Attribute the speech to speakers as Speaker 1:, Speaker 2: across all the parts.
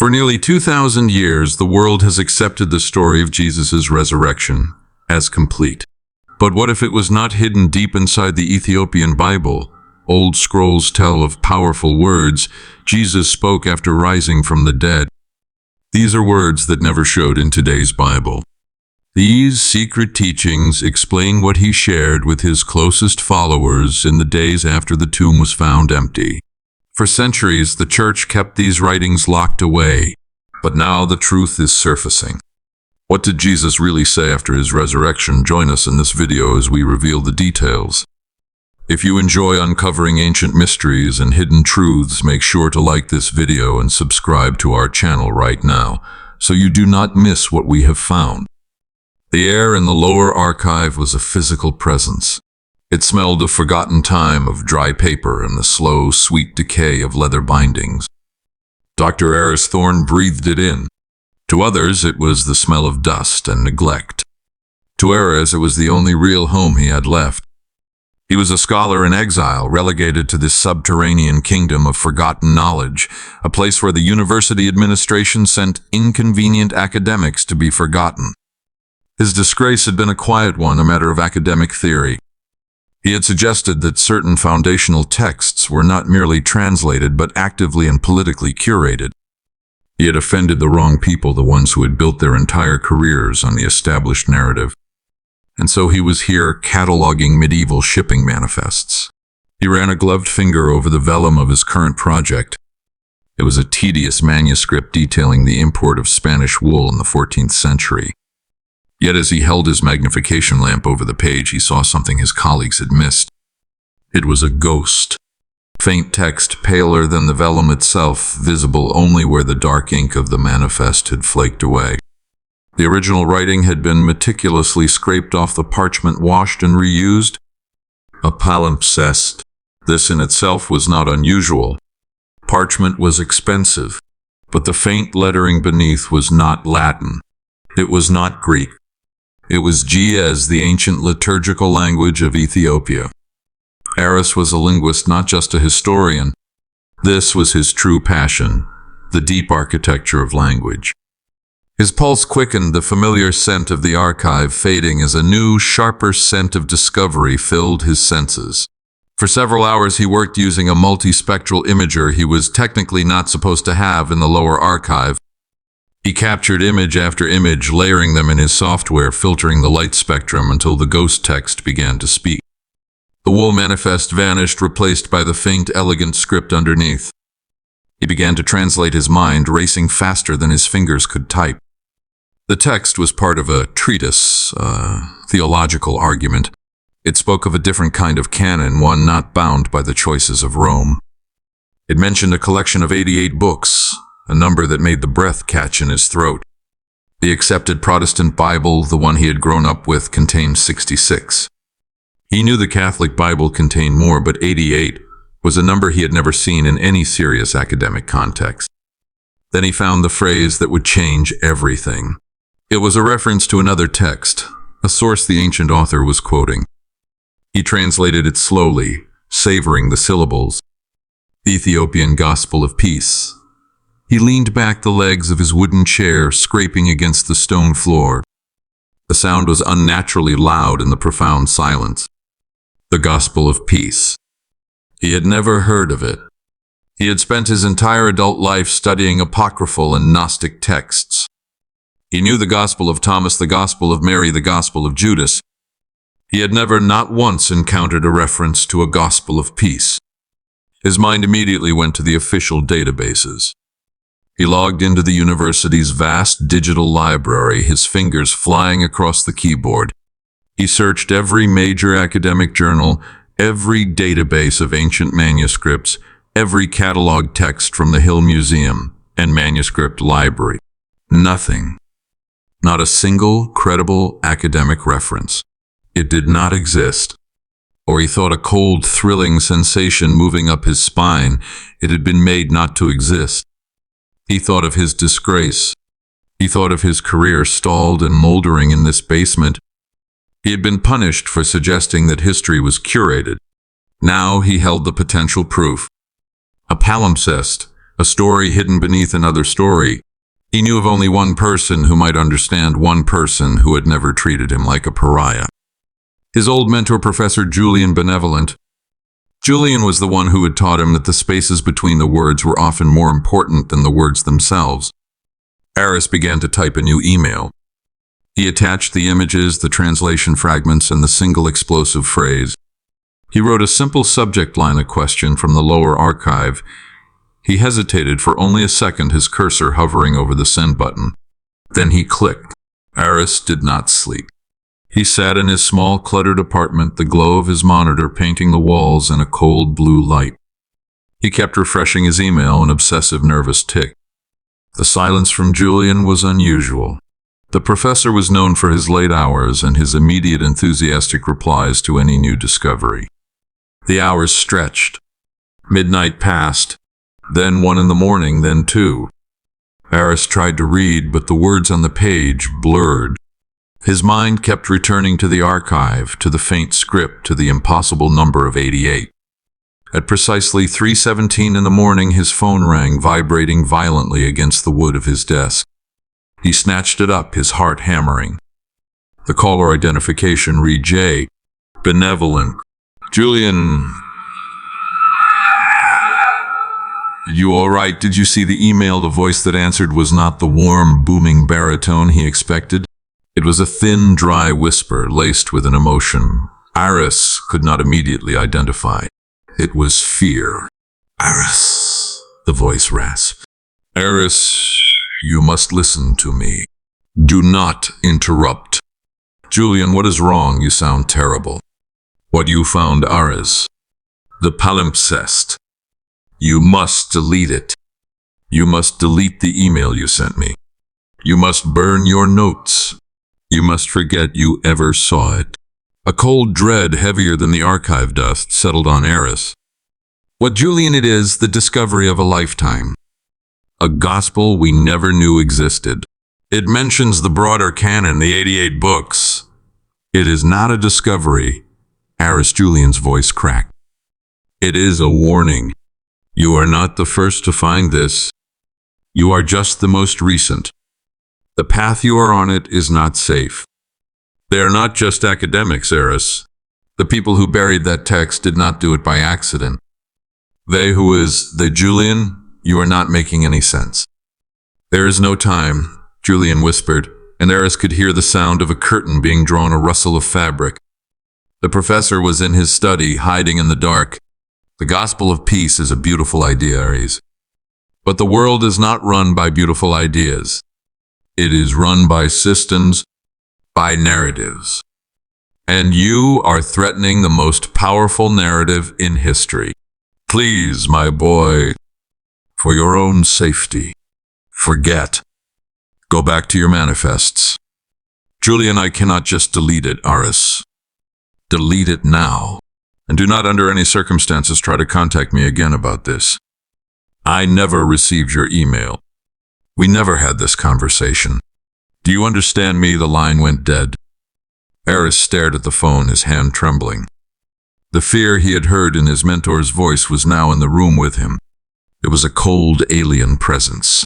Speaker 1: For nearly 2,000 years, the world has accepted the story of Jesus' resurrection as complete. But what if it was not hidden deep inside the Ethiopian Bible? Old scrolls tell of powerful words Jesus spoke after rising from the dead. These are words that never showed in today's Bible. These secret teachings explain what he shared with his closest followers in the days after the tomb was found empty. For centuries, the church kept these writings locked away, but now the truth is surfacing. What did Jesus really say after his resurrection? Join us in this video as we reveal the details. If you enjoy uncovering ancient mysteries and hidden truths, make sure to like this video and subscribe to our channel right now, so you do not miss what we have found. The air in the lower archive was a physical presence. It smelled of forgotten time, of dry paper, and the slow, sweet decay of leather bindings. Dr. Aris Thorne breathed it in. To others, it was the smell of dust and neglect. To Aris, it was the only real home he had left. He was a scholar in exile, relegated to this subterranean kingdom of forgotten knowledge, a place where the university administration sent inconvenient academics to be forgotten. His disgrace had been a quiet one, a matter of academic theory. He had suggested that certain foundational texts were not merely translated, but actively and politically curated. He had offended the wrong people, the ones who had built their entire careers on the established narrative. And so he was here cataloging medieval shipping manifests. He ran a gloved finger over the vellum of his current project. It was a tedious manuscript detailing the import of Spanish wool in the 14th century. Yet as he held his magnification lamp over the page, he saw something his colleagues had missed. It was a ghost. Faint text, paler than the vellum itself, visible only where the dark ink of the manifest had flaked away. The original writing had been meticulously scraped off the parchment, washed and reused. A palimpsest. This in itself was not unusual. Parchment was expensive, but the faint lettering beneath was not Latin. It was not Greek. It was Ge'ez, the ancient liturgical language of Ethiopia. Aris was a linguist, not just a historian. This was his true passion, the deep architecture of language. His pulse quickened, the familiar scent of the archive fading as a new, sharper scent of discovery filled his senses. For several hours he worked using a multispectral imager he was technically not supposed to have in the lower archive. He captured image after image, layering them in his software, filtering the light spectrum until the ghost text began to speak. The wool manifest vanished, replaced by the faint, elegant script underneath. He began to translate, his mind racing faster than his fingers could type. The text was part of a treatise, theological argument. It spoke of a different kind of canon, one not bound by the choices of Rome. It mentioned a collection of 88 books, a number that made the breath catch in his throat. The accepted Protestant Bible, the one he had grown up with, contained 66. He knew the Catholic Bible contained more, but 88 was a number he had never seen in any serious academic context. Then he found the phrase that would change everything. It was a reference to another text, a source the ancient author was quoting. He translated it slowly, savoring the syllables. The Ethiopian Gospel of Peace. He leaned back the legs of his wooden chair, scraping against the stone floor. The sound was unnaturally loud in the profound silence. The Gospel of Peace. He had never heard of it. He had spent his entire adult life studying apocryphal and Gnostic texts. He knew the Gospel of Thomas, the Gospel of Mary, the Gospel of Judas. He had never, not once, encountered a reference to a Gospel of Peace. His mind immediately went to the official databases. He logged into the university's vast digital library, his fingers flying across the keyboard. He searched every major academic journal, every database of ancient manuscripts, every catalog text from the Hill Museum and Manuscript Library. Nothing. Not a single credible academic reference. It did not exist. Or he thought, a cold, thrilling sensation moving up his spine. It had been made not to exist. He thought of his disgrace. He thought of his career stalled and moldering in this basement. He had been punished for suggesting that history was curated. Now he held the potential proof. A palimpsest, a story hidden beneath another story. He knew of only one person who might understand, one person who had never treated him like a pariah. His old mentor, Professor Julian Benevolent. Julian was the one who had taught him that the spaces between the words were often more important than the words themselves. Aris began to type a new email. He attached the images, the translation fragments, and the single explosive phrase. He wrote a simple subject line, a question from the lower archive. He hesitated for only a second, his cursor hovering over the send button. Then he clicked. Aris did not sleep. He sat in his small, cluttered apartment, the glow of his monitor painting the walls in a cold blue light. He kept refreshing his email, an obsessive, nervous tick. The silence from Julian was unusual. The professor was known for his late hours and his immediate enthusiastic replies to any new discovery. The hours stretched. Midnight passed, then 1 in the morning, then 2. Aris tried to read, but the words on the page blurred. His mind kept returning to the archive, to the faint script, to the impossible number of 88. At precisely 3:17 in the morning, his phone rang, vibrating violently against the wood of his desk. He snatched it up, his heart hammering. The caller identification read J. Benevolent. Julian. You all right? Did you see the email? The voice that answered was not the warm, booming baritone he expected. It was a thin, dry whisper laced with an emotion Aris could not immediately identify. It was fear. Aris, the voice rasped. Aris, you must listen to me. Do not interrupt. Julian, what is wrong? You sound terrible. What you found, Aris? The palimpsest. You must delete it. You must delete the email you sent me. You must burn your notes. You must forget you ever saw it. A cold dread, heavier than the archive dust, settled on Aris. What, Julian, it is the discovery of a lifetime. A gospel we never knew existed. It mentions the broader canon, the 88 books. It is not a discovery. Aris, Julian's voice cracked. It is a warning. You are not the first to find this. You are just the most recent. The path you are on it is not safe. They are not just academics, Aris. The people who buried that text did not do it by accident. Julian, you are not making any sense. There is no time, Julian whispered, and Aris could hear the sound of a curtain being drawn, a rustle of fabric. The professor was in his study, hiding in the dark. The gospel of peace is a beautiful idea, Aris. But the world is not run by beautiful ideas. It is run by systems, by narratives. And you are threatening the most powerful narrative in history. Please, my boy, for your own safety, forget. Go back to your manifests. Julian, I cannot just delete it, Aris. Delete it now. And do not under any circumstances try to contact me again about this. I never received your email. We never had this conversation. Do you understand me? The line went dead. Aris stared at the phone, his hand trembling. The fear he had heard in his mentor's voice was now in the room with him. It was a cold, alien presence.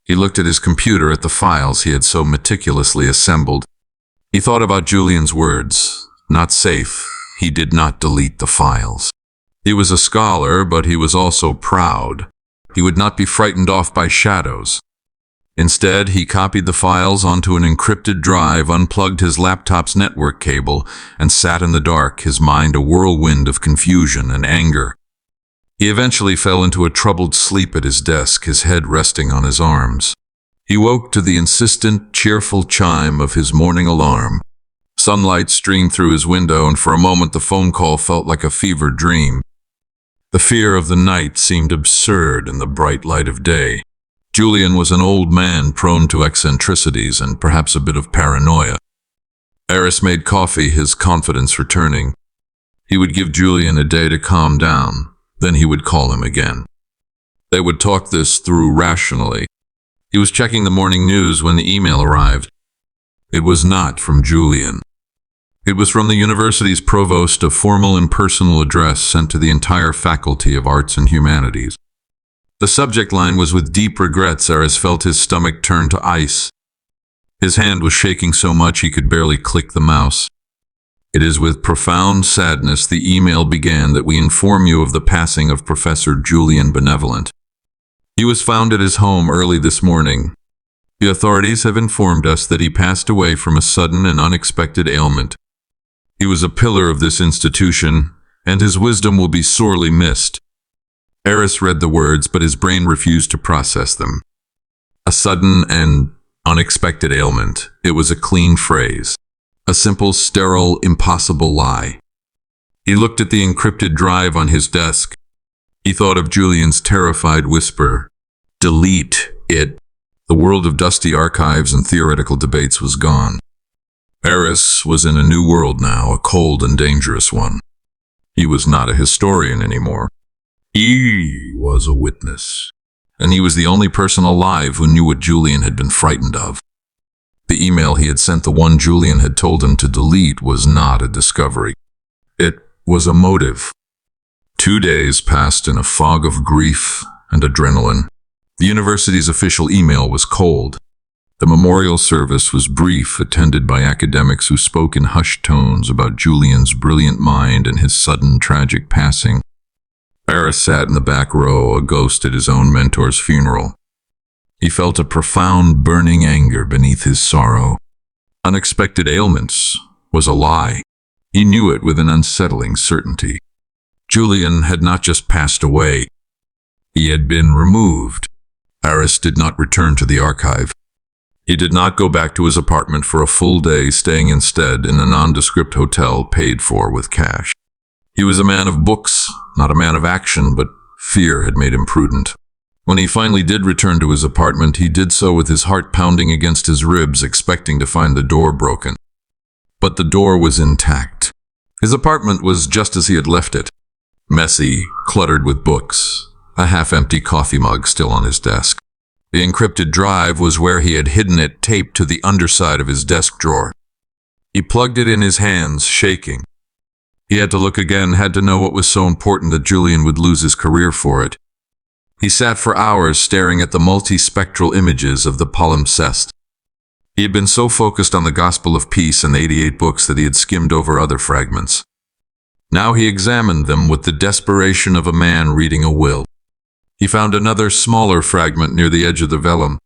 Speaker 1: He looked at his computer, at the files he had so meticulously assembled. He thought about Julian's words. Not safe. He did not delete the files. He was a scholar, but he was also proud. He would not be frightened off by shadows. Instead, he copied the files onto an encrypted drive, unplugged his laptop's network cable, and sat in the dark, his mind a whirlwind of confusion and anger. He eventually fell into a troubled sleep at his desk, his head resting on his arms. He woke to the insistent, cheerful chime of his morning alarm. Sunlight streamed through his window, and for a moment the phone call felt like a fevered dream. The fear of the night seemed absurd in the bright light of day. Julian was an old man prone to eccentricities and perhaps a bit of paranoia. Aris made coffee, his confidence returning. He would give Julian a day to calm down, then he would call him again. They would talk this through rationally. He was checking the morning news when the email arrived. It was not from Julian. It was from the university's provost, a formal and personal address sent to the entire faculty of arts and humanities. The subject line was, "With deep regrets." Eris felt his stomach turn to ice. His hand was shaking so much he could barely click the mouse. "It is with profound sadness," the email began, "that we inform you of the passing of Professor Julian Benevolent. He was found at his home early this morning. The authorities have informed us that he passed away from a sudden and unexpected ailment. He was a pillar of this institution, and his wisdom will be sorely missed." Eris read the words, but his brain refused to process them. A sudden and unexpected ailment. It was a clean phrase. A simple, sterile, impossible lie. He looked at the encrypted drive on his desk. He thought of Julian's terrified whisper, "Delete it." The world of dusty archives and theoretical debates was gone. Eris was in a new world now, a cold and dangerous one. He was not a historian anymore. He was a witness. And he was the only person alive who knew what Julian had been frightened of. The email he had sent, the one Julian had told him to delete, was not a discovery. It was a motive. 2 days passed in a fog of grief and adrenaline. The university's official email was cold. The memorial service was brief, attended by academics who spoke in hushed tones about Julian's brilliant mind and his sudden tragic passing. Eris sat in the back row, a ghost at his own mentor's funeral. He felt a profound, burning anger beneath his sorrow. Unexpected ailments was a lie. He knew it with an unsettling certainty. Julian had not just passed away. He had been removed. Eris did not return to the archive. He did not go back to his apartment for a full day, staying instead in a nondescript hotel paid for with cash. He was a man of books, not a man of action, but fear had made him prudent. When he finally did return to his apartment, he did so with his heart pounding against his ribs, expecting to find the door broken. But the door was intact. His apartment was just as he had left it. Messy, cluttered with books, a half-empty coffee mug still on his desk. The encrypted drive was where he had hidden it, taped to the underside of his desk drawer. He plugged it in his hands, shaking. He had to look again, had to know what was so important that Julian would lose his career for it. He sat for hours staring at the multispectral images of the palimpsest. He had been so focused on the Gospel of Peace and the 88 books that he had skimmed over other fragments. Now he examined them with the desperation of a man reading a will. He found another smaller fragment near the edge of the vellum.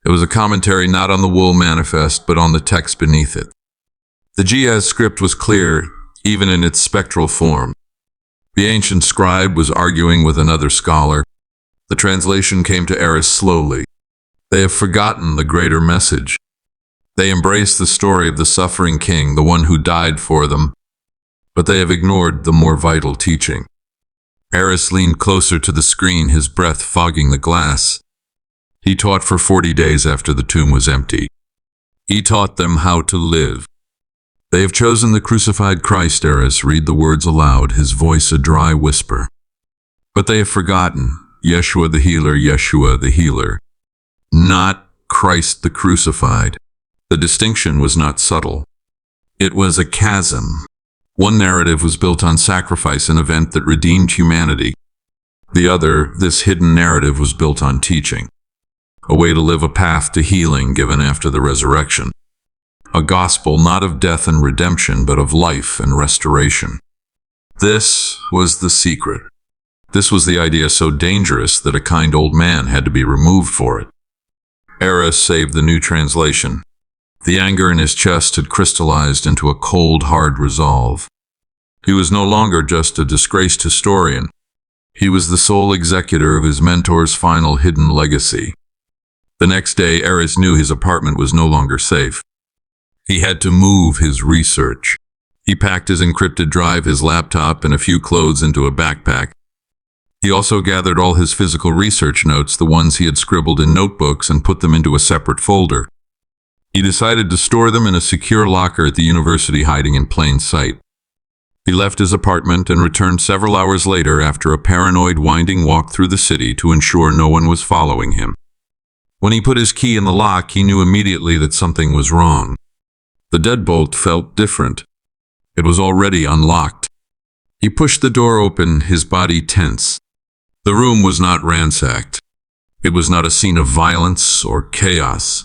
Speaker 1: It was a commentary not on the wool manifest, but on the text beneath it. The Giaz script was clear, even in its spectral form. The ancient scribe was arguing with another scholar. The translation came to Eris slowly. They have forgotten the greater message. They embrace the story of the suffering king, the one who died for them, but they have ignored the more vital teaching. Eris leaned closer to the screen, his breath fogging the glass. He taught for 40 days after the tomb was empty. He taught them how to live. They have chosen the crucified Christ. Eris read the words aloud, his voice a dry whisper. But they have forgotten Yeshua the healer, Yeshua the healer, not Christ the crucified. The distinction was not subtle. It was a chasm. One narrative was built on sacrifice, an event that redeemed humanity. The other, this hidden narrative, was built on teaching, a way to live, a path to healing given after the resurrection. A gospel not of death and redemption, but of life and restoration. This was the secret. This was the idea so dangerous that a kind old man had to be removed for it. Eris saved the new translation. The anger in his chest had crystallized into a cold, hard resolve. He was no longer just a disgraced historian. He was the sole executor of his mentor's final hidden legacy. The next day, Eris knew his apartment was no longer safe. He had to move his research. He packed his encrypted drive, his laptop, and a few clothes into a backpack. He also gathered all his physical research notes, the ones he had scribbled in notebooks, and put them into a separate folder. He decided to store them in a secure locker at the university, hiding in plain sight. He left his apartment and returned several hours later after a paranoid, winding walk through the city to ensure no one was following him. When he put his key in the lock, he knew immediately that something was wrong. The deadbolt felt different. It was already unlocked. He pushed the door open, his body tense. The room was not ransacked. It was not a scene of violence or chaos.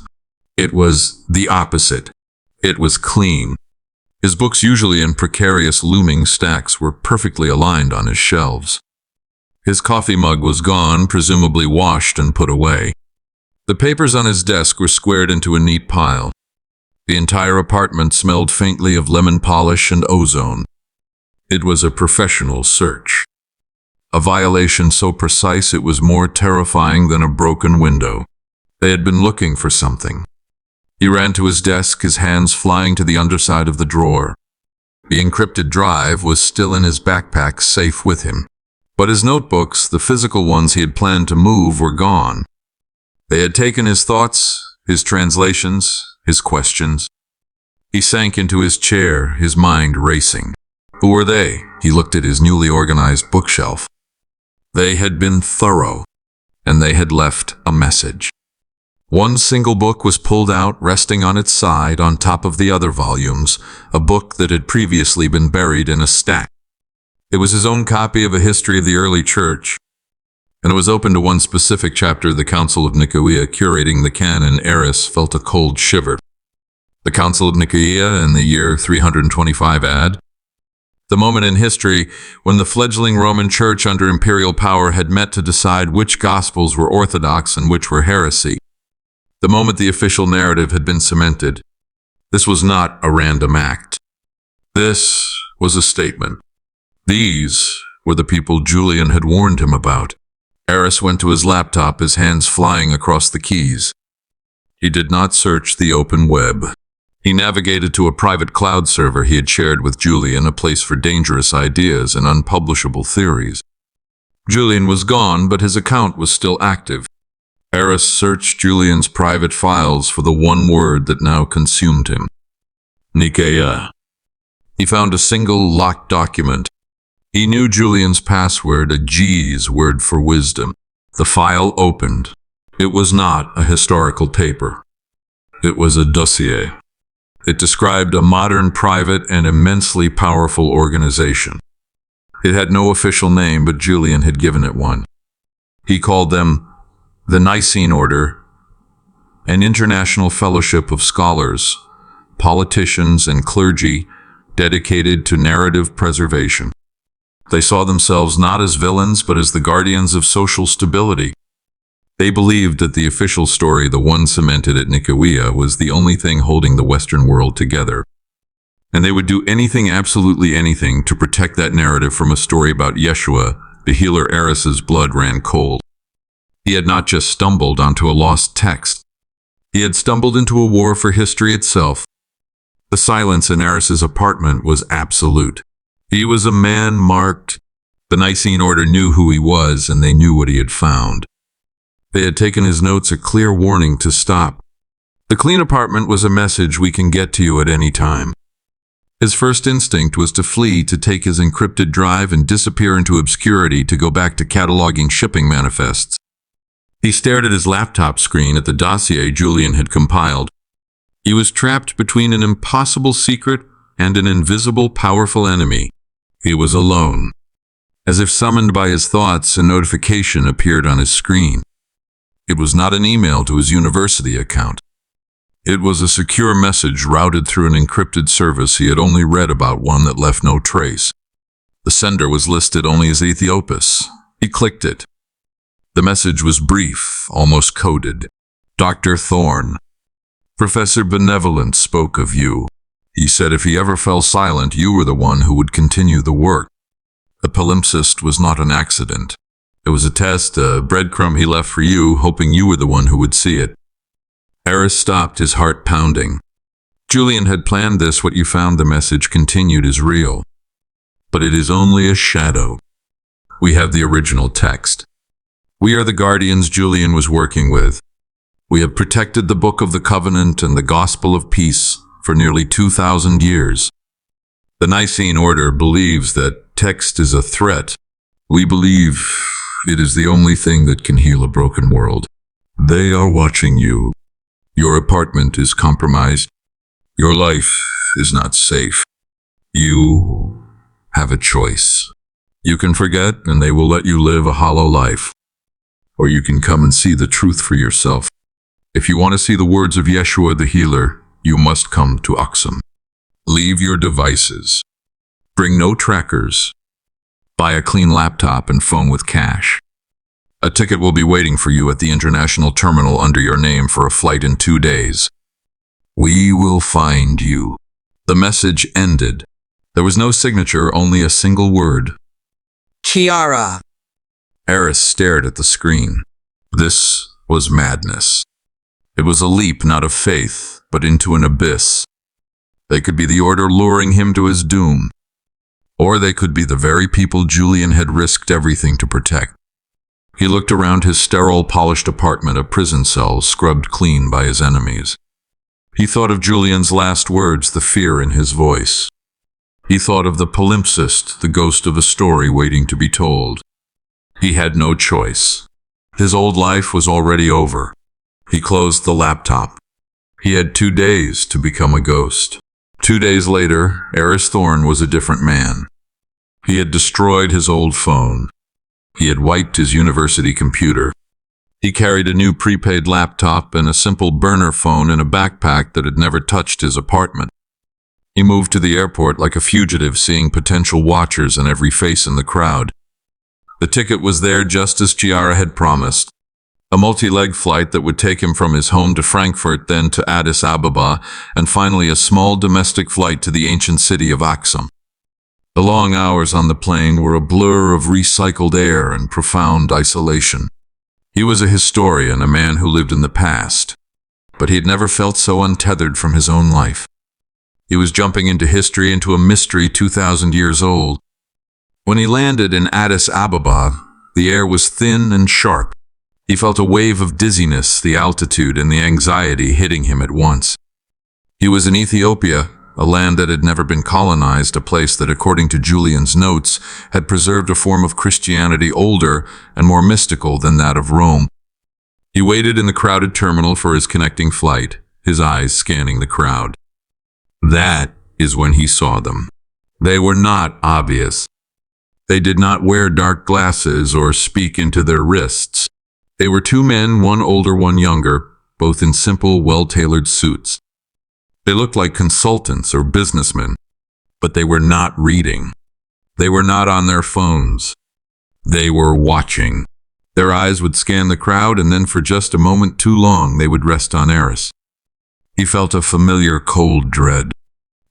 Speaker 1: It was the opposite. It was clean. His books, usually in precarious looming stacks, were perfectly aligned on his shelves. His coffee mug was gone, presumably washed and put away. The papers on his desk were squared into a neat pile. The entire apartment smelled faintly of lemon polish and ozone. It was a professional search. A violation so precise it was more terrifying than a broken window. They had been looking for something. He ran to his desk, his hands flying to the underside of the drawer. The encrypted drive was still in his backpack, safe with him. But his notebooks, the physical ones he had planned to move, were gone. They had taken his thoughts, his translations, his questions. He sank into his chair, his mind racing. Who were they? He looked at his newly organized bookshelf. They had been thorough, and they had left a message. One single book was pulled out, resting on its side on top of the other volumes, a book that had previously been buried in a stack. It was his own copy of a history of the early church, and it was open to one specific chapter of the Council of Nicaea. Curating the canon, Eris felt a cold shiver. The Council of Nicaea in the year 325 AD. The moment in history when the fledgling Roman Church under imperial power had met to decide which Gospels were orthodox and which were heresy. The moment the official narrative had been cemented. This was not a random act. This was a statement. These were the people Julian had warned him about. Eris went to his laptop, his hands flying across the keys. He did not search the open web. He navigated to a private cloud server he had shared with Julian, a place for dangerous ideas and unpublishable theories. Julian was gone, but his account was still active. Eris searched Julian's private files for the one word that now consumed him. Nicaea. He found a single locked document. He knew Julian's password, a G's word for wisdom. The file opened. It was not a historical paper. It was a dossier. It described a modern, private, and immensely powerful organization. It had no official name, but Julian had given it one. He called them the Nicene Order, an international fellowship of scholars, politicians, and clergy dedicated to narrative preservation. They saw themselves not as villains, but as the guardians of social stability. They believed that the official story, the one cemented at Nicaea, was the only thing holding the Western world together. And they would do anything, absolutely anything, to protect that narrative from a story about Yeshua, the healer. Eris's blood ran cold. He had not just stumbled onto a lost text. He had stumbled into a war for history itself. The silence in Eris's apartment was absolute. He was a man marked. The Nicene Order knew who he was, and they knew what he had found. They had taken his notes, a clear warning to stop. The clean apartment was a message: we can get to you at any time. His first instinct was to flee, to take his encrypted drive and disappear into obscurity, to go back to cataloging shipping manifests. He stared at his laptop screen, at the dossier Julian had compiled. He was trapped between an impossible secret and an invisible, powerful enemy. He was alone. As if summoned by his thoughts, a notification appeared on his screen. It was not an email to his university account. It was a secure message routed through an encrypted service he had only read about, one that left no trace. The sender was listed only as Ethiopus. He clicked it. The message was brief, almost coded. Dr. Thorne. Professor Benevolent spoke of you. He said if he ever fell silent, you were the one who would continue the work. The palimpsest was not an accident. It was a test, a breadcrumb he left for you, hoping you were the one who would see it. Eris stopped, his heart pounding. Julian had planned this. What you found, the message continued, is real. But it is only a shadow. We have the original text. We are the guardians Julian was working with. We have protected the Book of the Covenant and the Gospel of Peace for nearly 2,000 years. The Nicene Order believes that text is a threat. We believe it is the only thing that can heal a broken world. They are watching you. Your apartment is compromised. Your life is not safe. You have a choice. You can forget, and they will let you live a hollow life. Or you can come and see the truth for yourself. If you want to see the words of Yeshua the healer, you must come to Aksum. Leave your devices. Bring no trackers. Buy a clean laptop and phone with cash. A ticket will be waiting for you at the international terminal under your name for a flight in 2 days. We will find you. The message ended. There was no signature, only a single word.
Speaker 2: Chiara.
Speaker 1: Eris stared at the screen. This was madness. It was a leap not of faith, but into an abyss. They could be the order luring him to his doom. Or they could be the very people Julian had risked everything to protect. He looked around his sterile, polished apartment, a prison cell scrubbed clean by his enemies. He thought of Julian's last words, the fear in his voice. He thought of the palimpsest, the ghost of a story waiting to be told. He had no choice. His old life was already over. He closed the laptop. He had 2 days to become a ghost. 2 days later, Eris Thorne was a different man. He had destroyed his old phone. He had wiped his university computer. He carried a new prepaid laptop and a simple burner phone in a backpack that had never touched his apartment. He moved to the airport like a fugitive, seeing potential watchers and every face in the crowd. The ticket was there just as Chiara had promised. A multi-leg flight that would take him from his home to Frankfurt, then to Addis Ababa, and finally a small domestic flight to the ancient city of Aksum. The long hours on the plane were a blur of recycled air and profound isolation. He was a historian, a man who lived in the past, but he had never felt so untethered from his own life. He was jumping into history, into a mystery 2,000 years old. When he landed in Addis Ababa, the air was thin and sharp. He felt a wave of dizziness, the altitude and the anxiety hitting him at once. He was in Ethiopia, a land that had never been colonized, a place that, according to Julian's notes, had preserved a form of Christianity older and more mystical than that of Rome. He waited in the crowded terminal for his connecting flight, his eyes scanning the crowd. That is when he saw them. They were not obvious. They did not wear dark glasses or speak into their wrists. They were 2 men, one older, one younger, both in simple, well-tailored suits. They looked like consultants or businessmen, but they were not reading. They were not on their phones. They were watching. Their eyes would scan the crowd, and then for just a moment too long they would rest on Eris. He felt a familiar cold dread.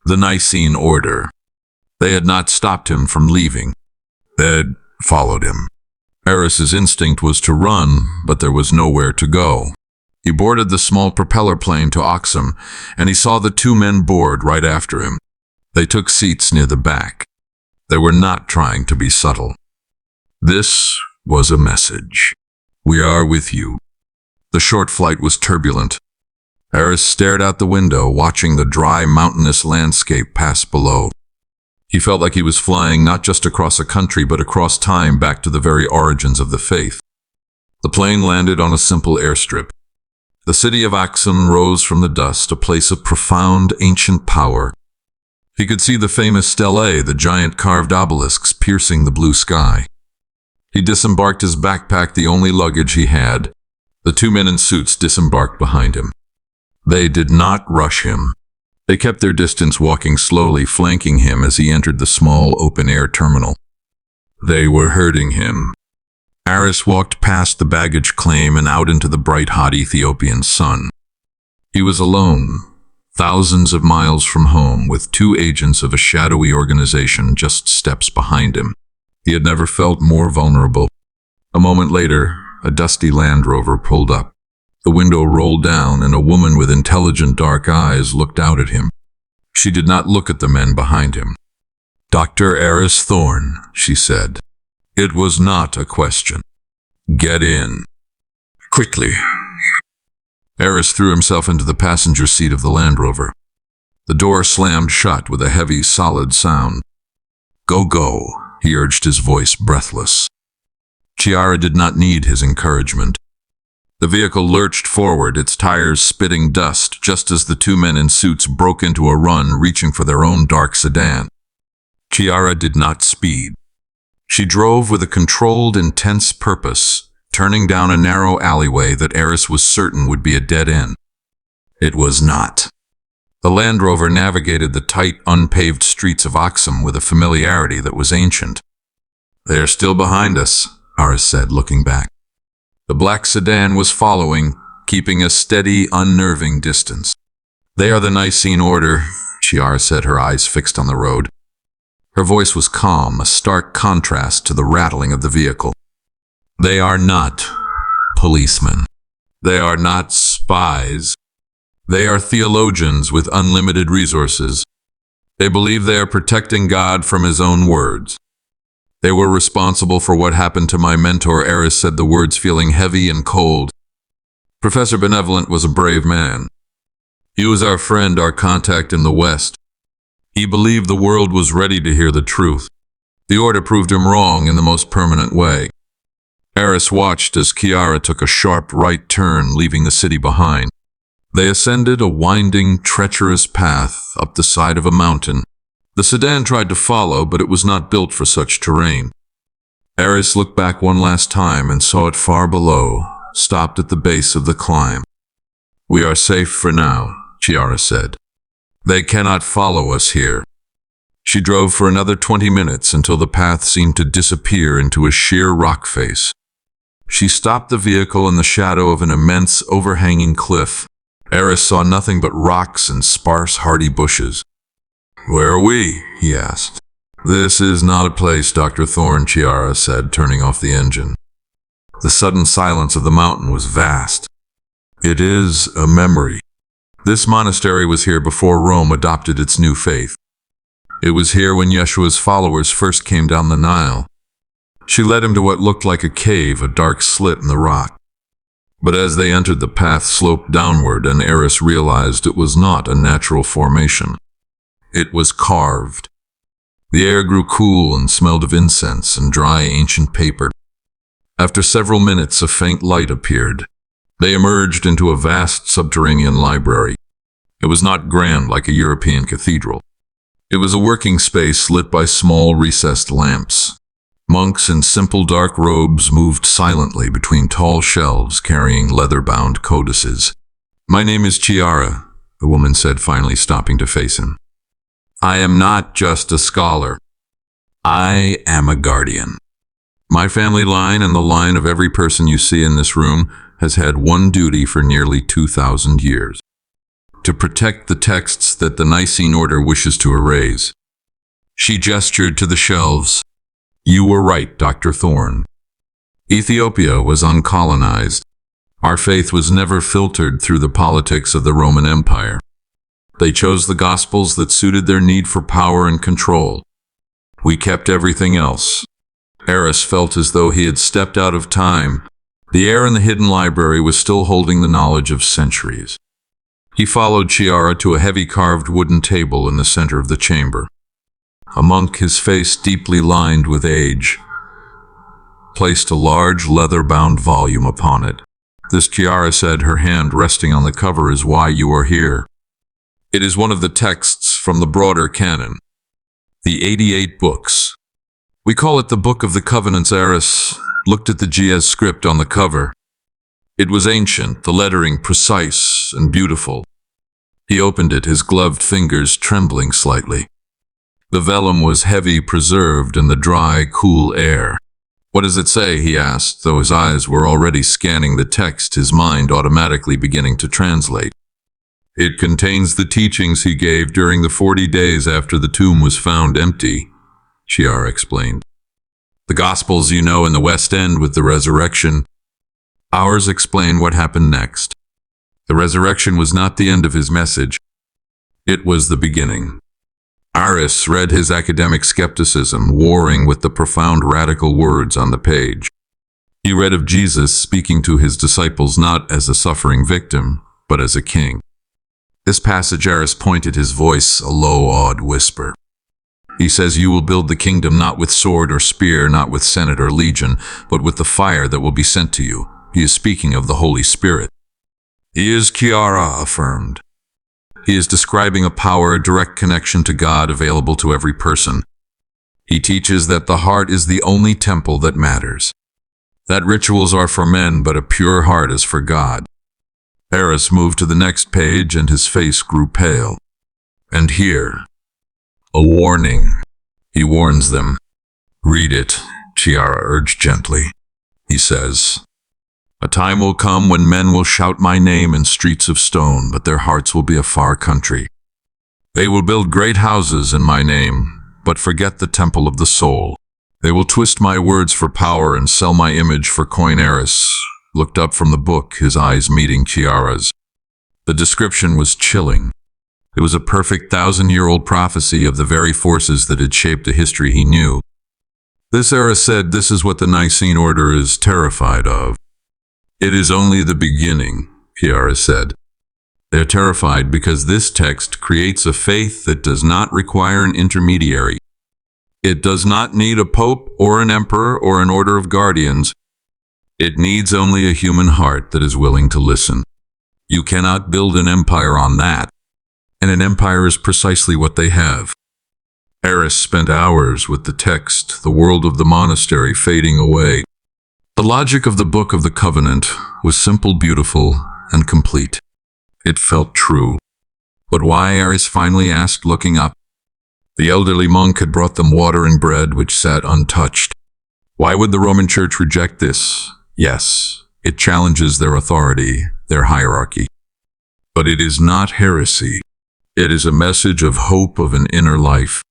Speaker 1: The Nicene Order. They had not stopped him from leaving. They had followed him. Eris's instinct was to run, but there was nowhere to go. He boarded the small propeller plane to Aksum, and he saw the 2 men board right after him. They took seats near the back. They were not trying to be subtle. This was a message. We are with you. The short flight was turbulent. Eris stared out the window, watching the dry, mountainous landscape pass below. He felt like he was flying not just across a country, but across time, back to the very origins of the faith. The plane landed on a simple airstrip. The city of Aksum rose from the dust, a place of profound ancient power. He could see the famous stelae, the giant carved obelisks piercing the blue sky. He disembarked his backpack, the only luggage he had. The 2 men in suits disembarked behind him. They did not rush him. They kept their distance, walking slowly, flanking him as he entered the small open-air terminal. They were hurting him. Eris walked past the baggage claim and out into the bright, hot Ethiopian sun. He was alone, thousands of miles from home, with 2 agents of a shadowy organization just steps behind him. He had never felt more vulnerable. A moment later, a dusty Land Rover pulled up. The window rolled down, and a woman with intelligent dark eyes looked out at him. She did not look at the men behind him. "Dr. Eris Thorne," she said. It was not a question. "Get in." "Quickly." Eris threw himself into the passenger seat of the Land Rover. The door slammed shut with a heavy, solid sound. "Go, go," he urged, his voice breathless. Chiara did not need his encouragement. The vehicle lurched forward, its tires spitting dust, just as the 2 men in suits broke into a run, reaching for their own dark sedan. Chiara did not speed. She drove with a controlled, intense purpose, turning down a narrow alleyway that Eris was certain would be a dead end. It was not. The Land Rover navigated the tight, unpaved streets of Oxum with a familiarity that was ancient. "They are still behind us," Eris said, looking back. The black sedan was following, keeping a steady, unnerving distance. "They are the Nicene Order," Chiara said, her eyes fixed on the road. Her voice was calm, a stark contrast to the rattling of the vehicle. "They are not policemen. They are not spies. They are theologians with unlimited resources. They believe they are protecting God from His own words. They were responsible for what happened to my mentor," Eris said, the words feeling heavy and cold. "Professor Benevolent was a brave man. He was our friend, our contact in the West. He believed the world was ready to hear the truth. The Order proved him wrong in the most permanent way." Eris watched as Chiara took a sharp right turn, leaving the city behind. They ascended a winding, treacherous path up the side of a mountain. The sedan tried to follow, but it was not built for such terrain. Eris looked back one last time and saw it far below, stopped at the base of the climb. "We are safe for now," Chiara said. "They cannot follow us here." She drove for another 20 minutes until the path seemed to disappear into a sheer rock face. She stopped the vehicle in the shadow of an immense, overhanging cliff. Eris saw nothing but rocks and sparse, hardy bushes. "Where are we?" he asked. "This is not a place, Dr. Thorne," Chiara said, turning off the engine. The sudden silence of the mountain was vast. "It is a memory. This monastery was here before Rome adopted its new faith. It was here when Yeshua's followers first came down the Nile." She led him to what looked like a cave, a dark slit in the rock. But as they entered, the path sloped downward, and Eris realized it was not a natural formation. It was carved. The air grew cool and smelled of incense and dry ancient paper. After several minutes, a faint light appeared. They emerged into a vast subterranean library. It was not grand like a European cathedral. It was a working space lit by small recessed lamps. Monks in simple dark robes moved silently between tall shelves carrying leather-bound codices. "My name is Chiara," the woman said, finally stopping to face him. "I am not just a scholar. I am a guardian. My family line and the line of every person you see in this room has had one duty for nearly 2,000 years: to protect the texts that the Nicene Order wishes to erase." She gestured to the shelves. "You were right, Dr. Thorne. Ethiopia was uncolonized. Our faith was never filtered through the politics of the Roman Empire. They chose the Gospels that suited their need for power and control. We kept everything else." Eris felt as though he had stepped out of time. The air in the hidden library was still holding the knowledge of centuries. He followed Chiara to a heavy carved wooden table in the center of the chamber. A monk, his face deeply lined with age, placed a large leather-bound volume upon it. "This," Chiara said, her hand resting on the cover, "is why you are here. It is one of the texts from the broader canon, the 88 books. We call it the Book of the Covenants." Eris looked at the Ge'ez script on the cover. It was ancient, the lettering precise and beautiful. He opened it, his gloved fingers trembling slightly. The vellum was heavy, preserved in the dry, cool air. "What does it say?" he asked, though his eyes were already scanning the text, his mind automatically beginning to translate. "It contains the teachings he gave during the 40 days after the tomb was found empty," Chiara explained. "The Gospels, you know, in the West end with the resurrection. Ours explain what happened next. The resurrection was not the end of his message. It was the beginning." Eris read his academic skepticism, warring with the profound radical words on the page. He read of Jesus speaking to his disciples not as a suffering victim, but as a king. This passage, Eris pointed, his voice a low, awed whisper. He says, "You will build the kingdom not with sword or spear, not with senate or legion, but with the fire that will be sent to you." He is speaking of the Holy Spirit. "He is," Chiara affirmed. "He is describing a power, a direct connection to God available to every person. He teaches that the heart is the only temple that matters, that rituals are for men, but a pure heart is for God. Eris moved to the next page, and his face grew pale. And here, a warning. He warns them. Read it, Chiara urged gently. He says, "A time will come when men will shout my name in streets of stone, but their hearts will be a far country. They will build great houses in my name, but forget the temple of the soul. They will twist my words for power and sell my image for coin." Eris looked up from the book, his eyes meeting Chiara's. The description was chilling. It was a perfect 1,000-year-old prophecy of the very forces that had shaped the history he knew. This Eris said, "This is what the Nicene Order is terrified of." "It is only the beginning," Chiara said. "They're terrified because this text creates a faith that does not require an intermediary. It does not need a pope or an emperor or an order of guardians. It needs only a human heart that is willing to listen. You cannot build an empire on that, and an empire is precisely what they have." Eris spent hours with the text, the world of the monastery fading away. The logic of the Book of the Covenant was simple, beautiful, and complete. It felt true. But why? Eris finally asked, looking up. The elderly monk had brought them water and bread, which sat untouched. Why would the Roman Church reject this? Yes, it challenges their authority, their hierarchy. But it is not heresy. It is a message of hope, of an inner life.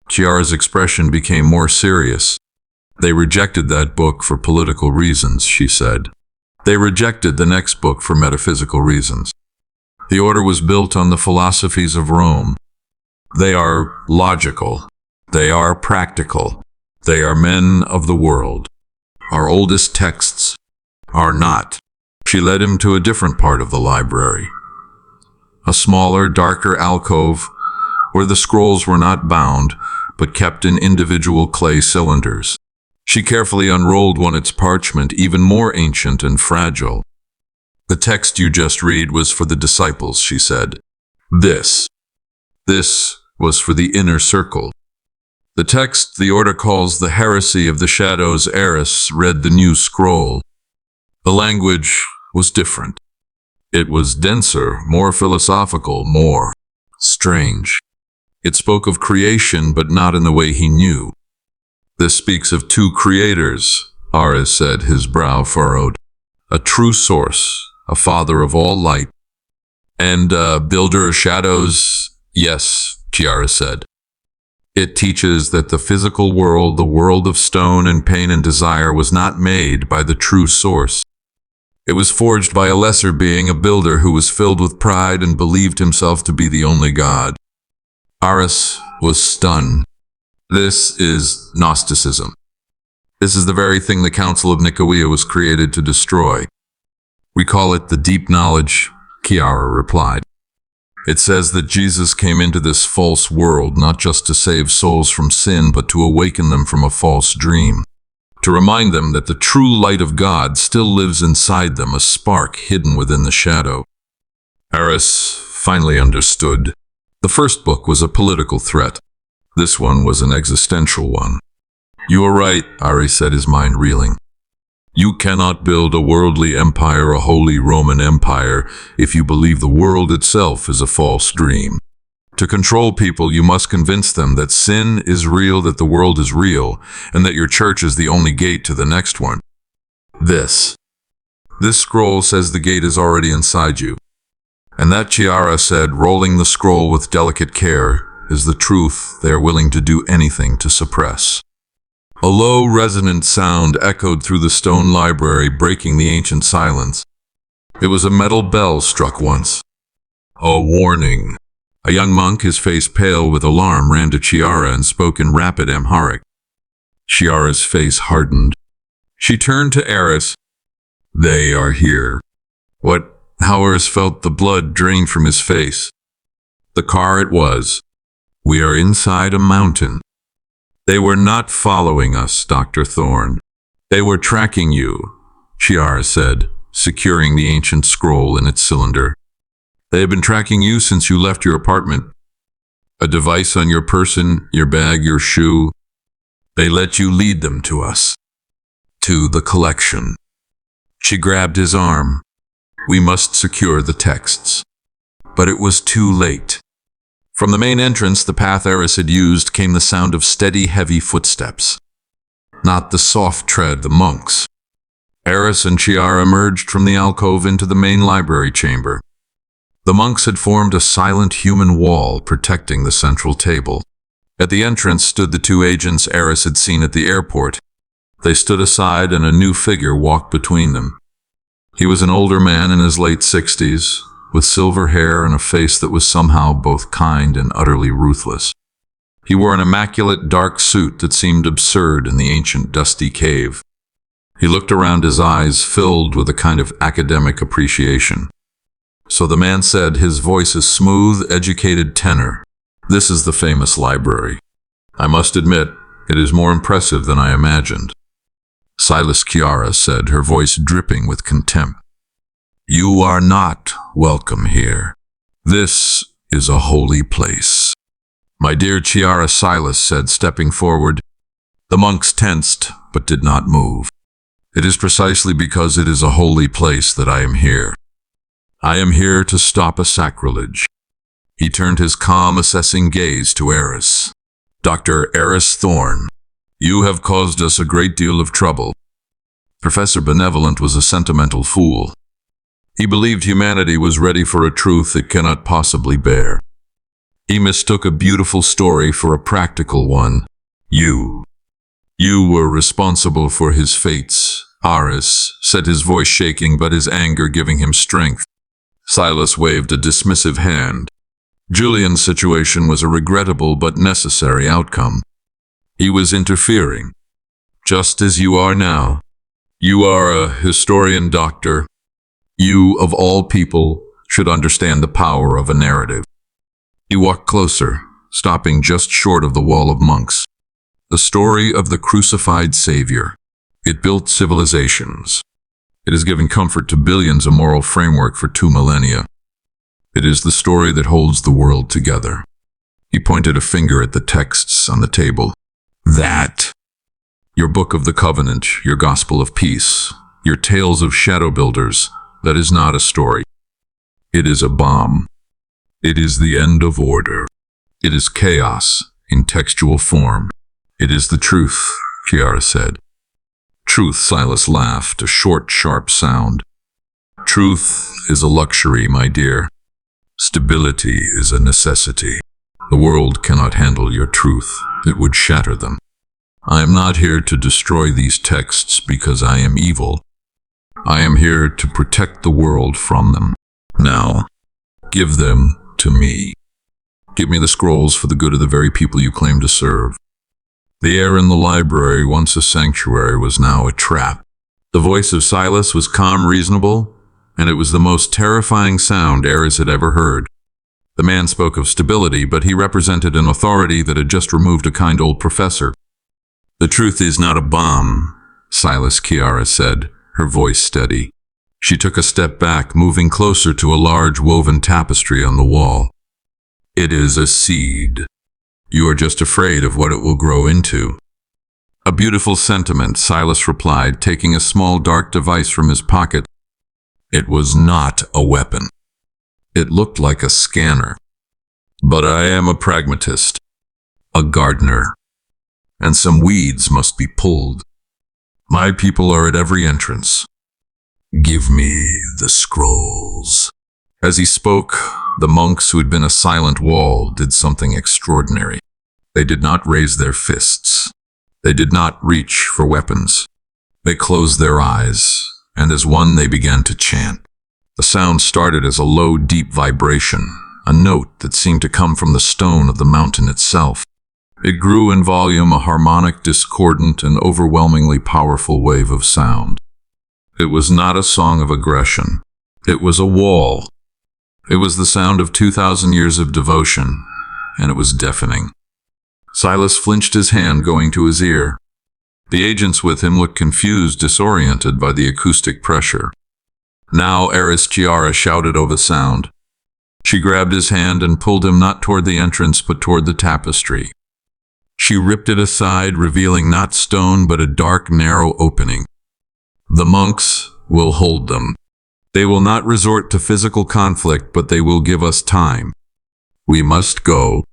Speaker 1: Chiara's expression became more serious. "They rejected that book for political reasons," she said. "They rejected the next book for metaphysical reasons. The order was built on the philosophies of Rome. They are logical. They are practical. They are men of the world. Our oldest texts are not." She led him to a different part of the library. A smaller, darker alcove where the scrolls were not bound, but kept in individual clay cylinders. She carefully unrolled one, its parchment even more ancient and fragile. "The text you just read was for the disciples," she said. This was for the inner circle. The text the order calls the heresy of the shadows. Eris read the new scroll. The language was different. It was denser, more philosophical, more strange. It spoke of creation, but not in the way he knew. "This speaks of two creators," Eris said, his brow furrowed. "A true source, a father of all light, and a builder of shadows." "Yes," Chiara said. "It teaches that the physical world, the world of stone and pain and desire, was not made by the true source. It was forged by a lesser being, a builder who was filled with pride and believed himself to be the only God." Eris was stunned. This is Gnosticism. This is the very thing the Council of Nicaea was created to destroy. "We call it the deep knowledge," Chiara replied. "It says that Jesus came into this false world not just to save souls from sin, but to awaken them from a false dream, to remind them that the true light of God still lives inside them, a spark hidden within the shadow." Eris finally understood. The first book was a political threat. This one was an existential one. "You are right," Eris said, his mind reeling. "You cannot build a worldly empire, a holy Roman empire, if you believe the world itself is a false dream. To control people, you must convince them that sin is real, that the world is real, and that your church is the only gate to the next one. This scroll says the gate is already inside you. And that," Chiara said, rolling the scroll with delicate care, "is the truth they are willing to do anything to suppress." A low, resonant sound echoed through the stone library, breaking the ancient silence. It was a metal bell struck once. A warning. A young monk, his face pale with alarm, ran to Chiara and spoke in rapid Amharic. Chiara's face hardened. She turned to Eris. "They are here." What? How Eris felt the blood drain from his face. The car it was. "We are inside a mountain." "They were not following us, Dr. Thorne. They were tracking you," Chiara said, securing the ancient scroll in its cylinder. "They have been tracking you since you left your apartment. A device on your person, your bag, your shoe. They let you lead them to us. To the collection. She grabbed his arm. We must secure the texts. But it was too late. From the main entrance, the path Eris had used, came the sound of steady, heavy footsteps. Not the soft tread of the monks. Eris and Chiara emerged from the alcove into the main library chamber. The monks had formed a silent human wall protecting the central table. At the entrance stood the two agents Eris had seen at the airport. They stood aside and a new figure walked between them. He was an older man in his late 60s, with silver hair and a face that was somehow both kind and utterly ruthless. He wore an immaculate dark suit that seemed absurd in the ancient dusty cave. He looked around, his eyes filled with a kind of academic appreciation. So the man said, his voice a smooth, educated tenor, "This is the famous library. I must admit, it is more impressive than I imagined." Silas, Chiara said, her voice dripping with contempt. "You are not welcome here. This is a holy place." "My dear Chiara," Silas said, stepping forward. The monks tensed, but did not move. "It is precisely because it is a holy place that I am here. I am here to stop a sacrilege." He turned his calm, assessing gaze to Eris. "Dr. Eris Thorne, you have caused us a great deal of trouble." Professor Benevolent was a sentimental fool. He believed humanity was ready for a truth it cannot possibly bear. He mistook a beautiful story for a practical one. You were responsible for his fates." Eris said, his voice shaking but his anger giving him strength. Silas waved a dismissive hand. Julian's situation was a regrettable but necessary outcome. He was interfering, just as you are now. You are a historian, doctor. You, of all people, should understand the power of a narrative. He walked closer, stopping just short of the wall of monks. The story of the crucified Savior. It built civilizations. It has given comfort to billions, a moral framework for 2 millennia. It is the story that holds the world together. He pointed a finger at the texts on the table. That. Your Book of the Covenant, your Gospel of Peace, your tales of shadow builders, that is not a story. It is a bomb. It is the end of order. It is chaos in textual form. It is the truth, Chiara said. Truth, Silas laughed, a short, sharp sound. Truth is a luxury, my dear. Stability is a necessity. The world cannot handle your truth. It would shatter them. I am not here to destroy these texts because I am evil. I am here to protect the world from them. Now, give them to me. Give me the scrolls for the good of the very people you claim to serve. The air in the library, once a sanctuary, was now a trap. The voice of Silas was calm, reasonable, and it was the most terrifying sound Eris had ever heard. The man spoke of stability, but he represented an authority that had just removed a kind old professor. The truth is not a bomb, Silas, Chiara said, her voice steady. She took a step back, moving closer to a large woven tapestry on the wall. It is a seed. You are just afraid of what it will grow into. A beautiful sentiment, Silas replied, taking a small dark device from his pocket. It was not a weapon. It looked like a scanner. But I am a pragmatist, a gardener, and some weeds must be pulled. My people are at every entrance. Give me the scrolls. As he spoke, the monks who had been a silent wall did something extraordinary. They did not raise their fists. They did not reach for weapons. They closed their eyes, and as one they began to chant. The sound started as a low, deep vibration, a note that seemed to come from the stone of the mountain itself. It grew in volume, a harmonic, discordant, and overwhelmingly powerful wave of sound. It was not a song of aggression. It was a wall. It was the sound of 2,000 years of devotion, and it was deafening. Silas flinched, his hand going to his ear. The agents with him looked confused, disoriented by the acoustic pressure. Now Eris, Chiara shouted over the sound. She grabbed his hand and pulled him not toward the entrance but toward the tapestry. She ripped it aside, revealing not stone but a dark, narrow opening. The monks will hold them. They will not resort to physical conflict, but they will give us time. We must go.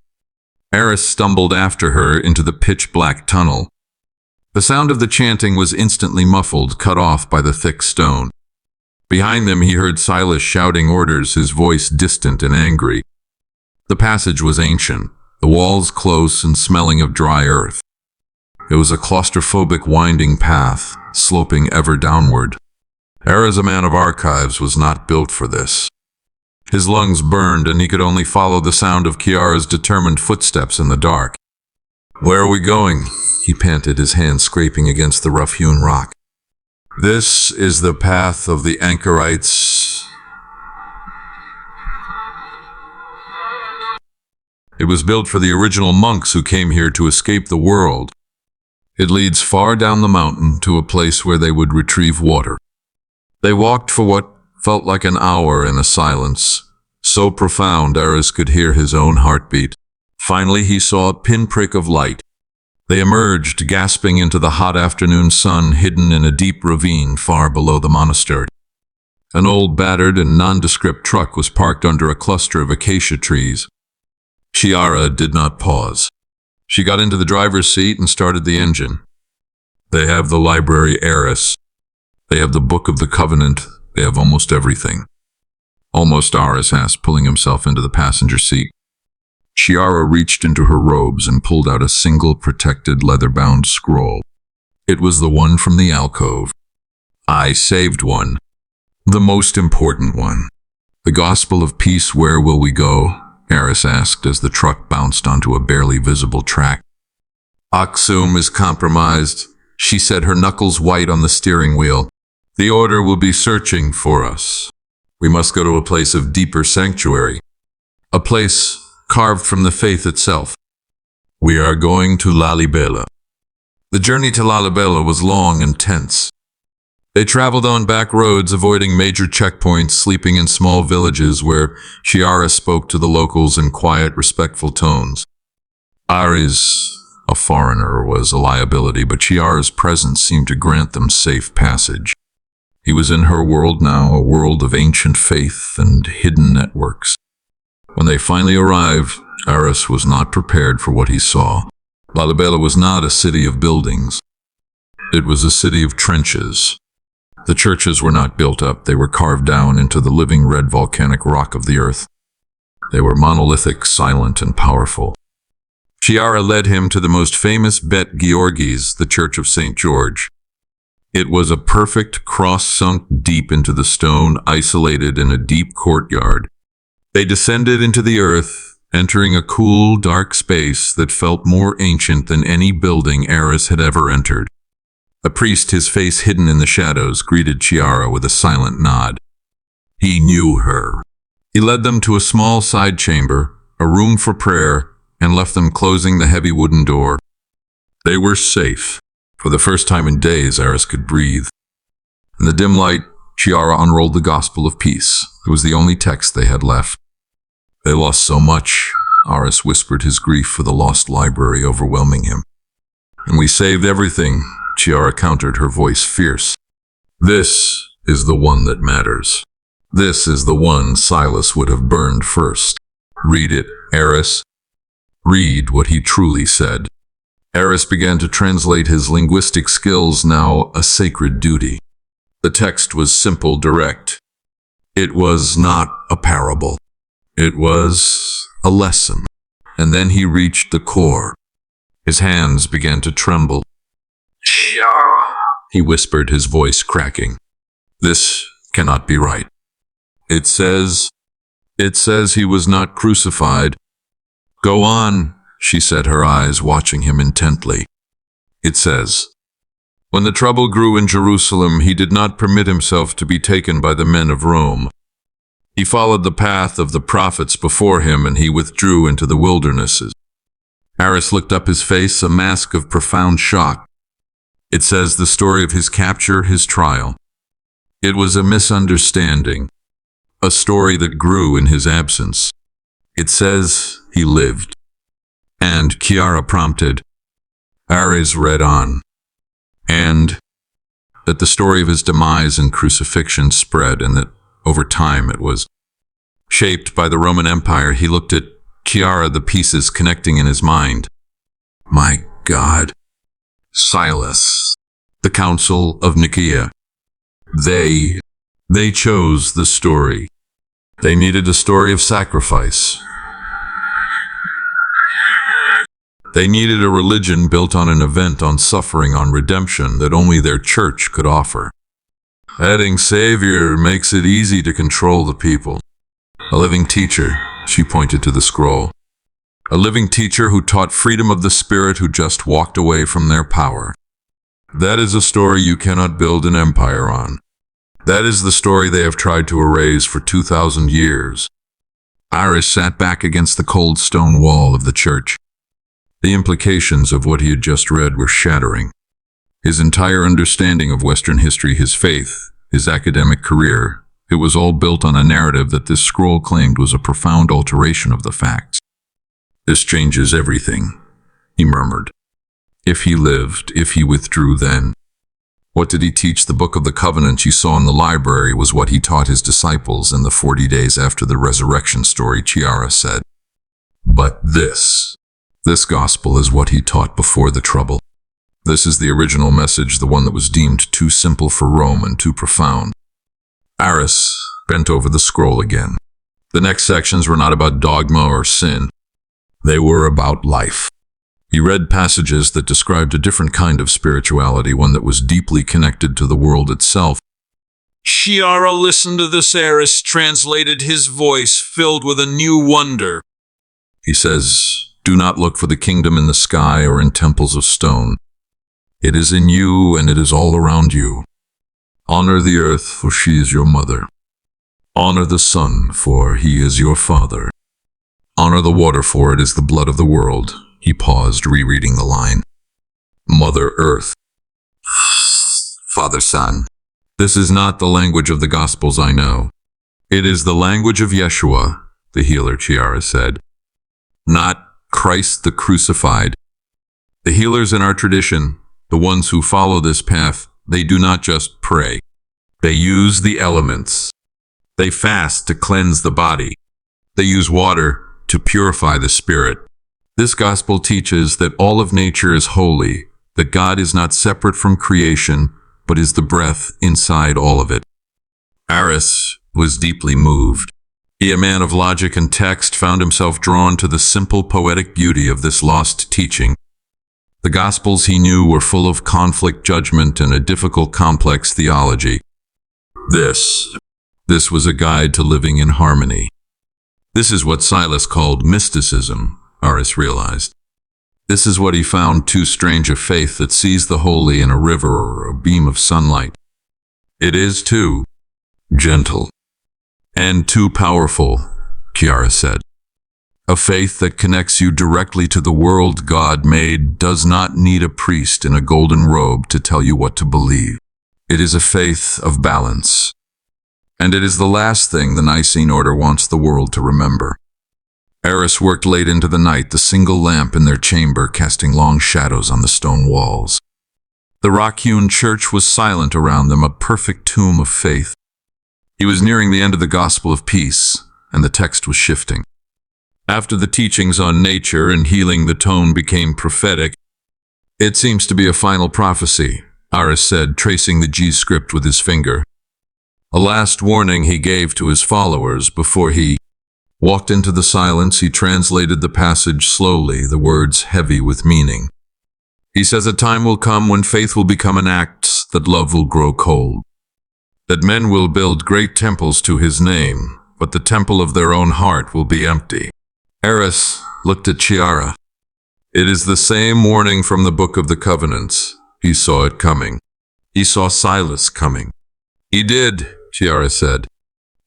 Speaker 1: Eris stumbled after her into the pitch-black tunnel. The sound of the chanting was instantly muffled, cut off by the thick stone. Behind them he heard Silas shouting orders, his voice distant and angry. The passage was ancient, the walls close and smelling of dry earth. It was a claustrophobic winding path, sloping ever downward. Eris, a man of archives, was not built for this. His lungs burned, and he could only follow the sound of Kiara's determined footsteps in the dark. "Where are we going?" he panted, his hand scraping against the rough-hewn rock. "This is the path of the anchorites." It was built for the original monks who came here to escape the world. It leads far down the mountain to a place where they would retrieve water. They walked for what felt like an hour in a silence, so profound Eris could hear his own heartbeat. Finally he saw a pinprick of light. They emerged, gasping into the hot afternoon sun, hidden in a deep ravine far below the monastery. An old, battered, and nondescript truck was parked under a cluster of acacia trees. Chiara did not pause. She got into the driver's seat and started the engine. "They have the library, Eris. They have the Book of the Covenant. They have almost everything." "Almost," Eris asked, pulling himself into the passenger seat. Chiara reached into her robes and pulled out a single protected leather-bound scroll. It was the one from the alcove. "I saved one. The most important one. The gospel of peace. Where will we go?" Eris asked as the truck bounced onto a barely visible track. "Aksum is compromised," she said, her knuckles white on the steering wheel. "The Order will be searching for us. We must go to a place of deeper sanctuary, a place carved from the faith itself. We are going to Lalibela." The journey to Lalibela was long and tense. They traveled on back roads, avoiding major checkpoints, sleeping in small villages where Chiara spoke to the locals in quiet, respectful tones. Ares, a foreigner, was a liability, but Chiara's presence seemed to grant them safe passage. He was in her world now, a world of ancient faith and hidden networks. When they finally arrived, Ares was not prepared for what he saw. Lalibela was not a city of buildings. It was a city of trenches. The churches were not built up, they were carved down into the living red volcanic rock of the earth. They were monolithic, silent, and powerful. Chiara led him to the most famous Bet Georgis, the Church of St. George. It was a perfect cross sunk deep into the stone, isolated in a deep courtyard. They descended into the earth, entering a cool, dark space that felt more ancient than any building Eris had ever entered. A priest, his face hidden in the shadows, greeted Chiara with a silent nod. He knew her. He led them to a small side chamber, a room for prayer, and left them closing the heavy wooden door. They were safe. For the first time in days, Eris could breathe. In the dim light, Chiara unrolled the Gospel of Peace. It was the only text they had left. "They lost so much," Eris whispered, his grief for the lost library overwhelming him. "And we saved everything," Chiara countered, her voice fierce. "This is the one that matters. This is the one Silas would have burned first. Read it, Eris. Read what he truly said." Eris began to translate, his linguistic skills now a sacred duty. The text was simple, direct. It was not a parable. It was a lesson. And then he reached the core. His hands began to tremble. "Chiara," he whispered, his voice cracking. "This cannot be right. It says he was not crucified." "Go on," she said, her eyes watching him intently. "It says, when the trouble grew in Jerusalem, he did not permit himself to be taken by the men of Rome. He followed the path of the prophets before him, and he withdrew into the wildernesses." Eris looked up, his face a mask of profound shock. "It says the story of his capture, his trial. It was a misunderstanding, a story that grew in his absence. It says he lived." And Chiara prompted, Ares read on, and that the story of his demise and crucifixion spread, and that over time it was shaped by the Roman Empire. He looked at Chiara, the pieces connecting in his mind. My God. Silas. The Council of Nicaea. They chose the story. They needed a story of sacrifice. They needed a religion built on an event, on suffering, on redemption that only their church could offer. Adding Savior makes it easy to control the people. A living teacher, she pointed to the scroll. A living teacher who taught freedom of the spirit, who just walked away from their power. That is a story you cannot build an empire on. That is the story they have tried to erase for 2,000 years. Ares sat back against the cold stone wall of the church. The implications of what he had just read were shattering. His entire understanding of Western history, his faith, his academic career, it was all built on a narrative that this scroll claimed was a profound alteration of the facts. This changes everything, he murmured. If he lived, if he withdrew, then. What did he teach? The Book of the Covenant you saw in the library was what he taught his disciples in the 40 days after the resurrection story, Chiara said. But this gospel is what he taught before the trouble. This is the original message, the one that was deemed too simple for Rome and too profound. Ares bent over the scroll again. The next sections were not about dogma or sin. They were about life. He read passages that described a different kind of spirituality, one that was deeply connected to the world itself.
Speaker 3: Chiara listened to this. Ares translated, his voice filled with a new wonder.
Speaker 1: He says, do not look for the kingdom in the sky or in temples of stone. It is in you, and it is all around you. Honor the earth, for she is your mother. Honor the sun, for he is your father. Honor the water, for it is the blood of the world. He paused, rereading the line. Mother Earth. Father Son. This is not the language of the Gospels, I know. It is the language of Yeshua, the healer, Chiara said. Not Christ the crucified. The healers in our tradition, the ones who follow this path, they do not just pray. They use the elements. They fast to cleanse the body. They use water to purify the spirit. This gospel teaches that all of nature is holy, that God is not separate from creation, but is the breath inside all of it. Ares was deeply moved. He, a man of logic and text, found himself drawn to the simple poetic beauty of this lost teaching. The Gospels, he knew, were full of conflict, judgment, and a difficult, complex theology. This was a guide to living in harmony. This is what Silas called mysticism, Ares realized. This is what he found too strange a faith that sees the holy in a river or a beam of sunlight. It is too gentle and too powerful, Chiara said. A faith that connects you directly to the world God made does not need a priest in a golden robe to tell you what to believe. It is a faith of balance. And it is the last thing the Nicene Order wants the world to remember. Ares worked late into the night, the single lamp in their chamber casting long shadows on the stone walls. The rock-hewn church was silent around them, a perfect tomb of faith. He was nearing the end of the gospel of peace, and the text was shifting. After the teachings on nature and healing, the tone became prophetic. It seems to be a final prophecy, Ares said, tracing the G script with his finger. A last warning he gave to his followers before he walked into the silence. He translated the passage slowly, the words heavy with meaning. He says, a time will come when faith will become an act, that love will grow cold, that men will build great temples to his name, but the temple of their own heart will be empty. Ares looked at Chiara. It is the same warning from the Book of the Covenants. He saw it coming. He saw Silas coming. He did, Chiara said.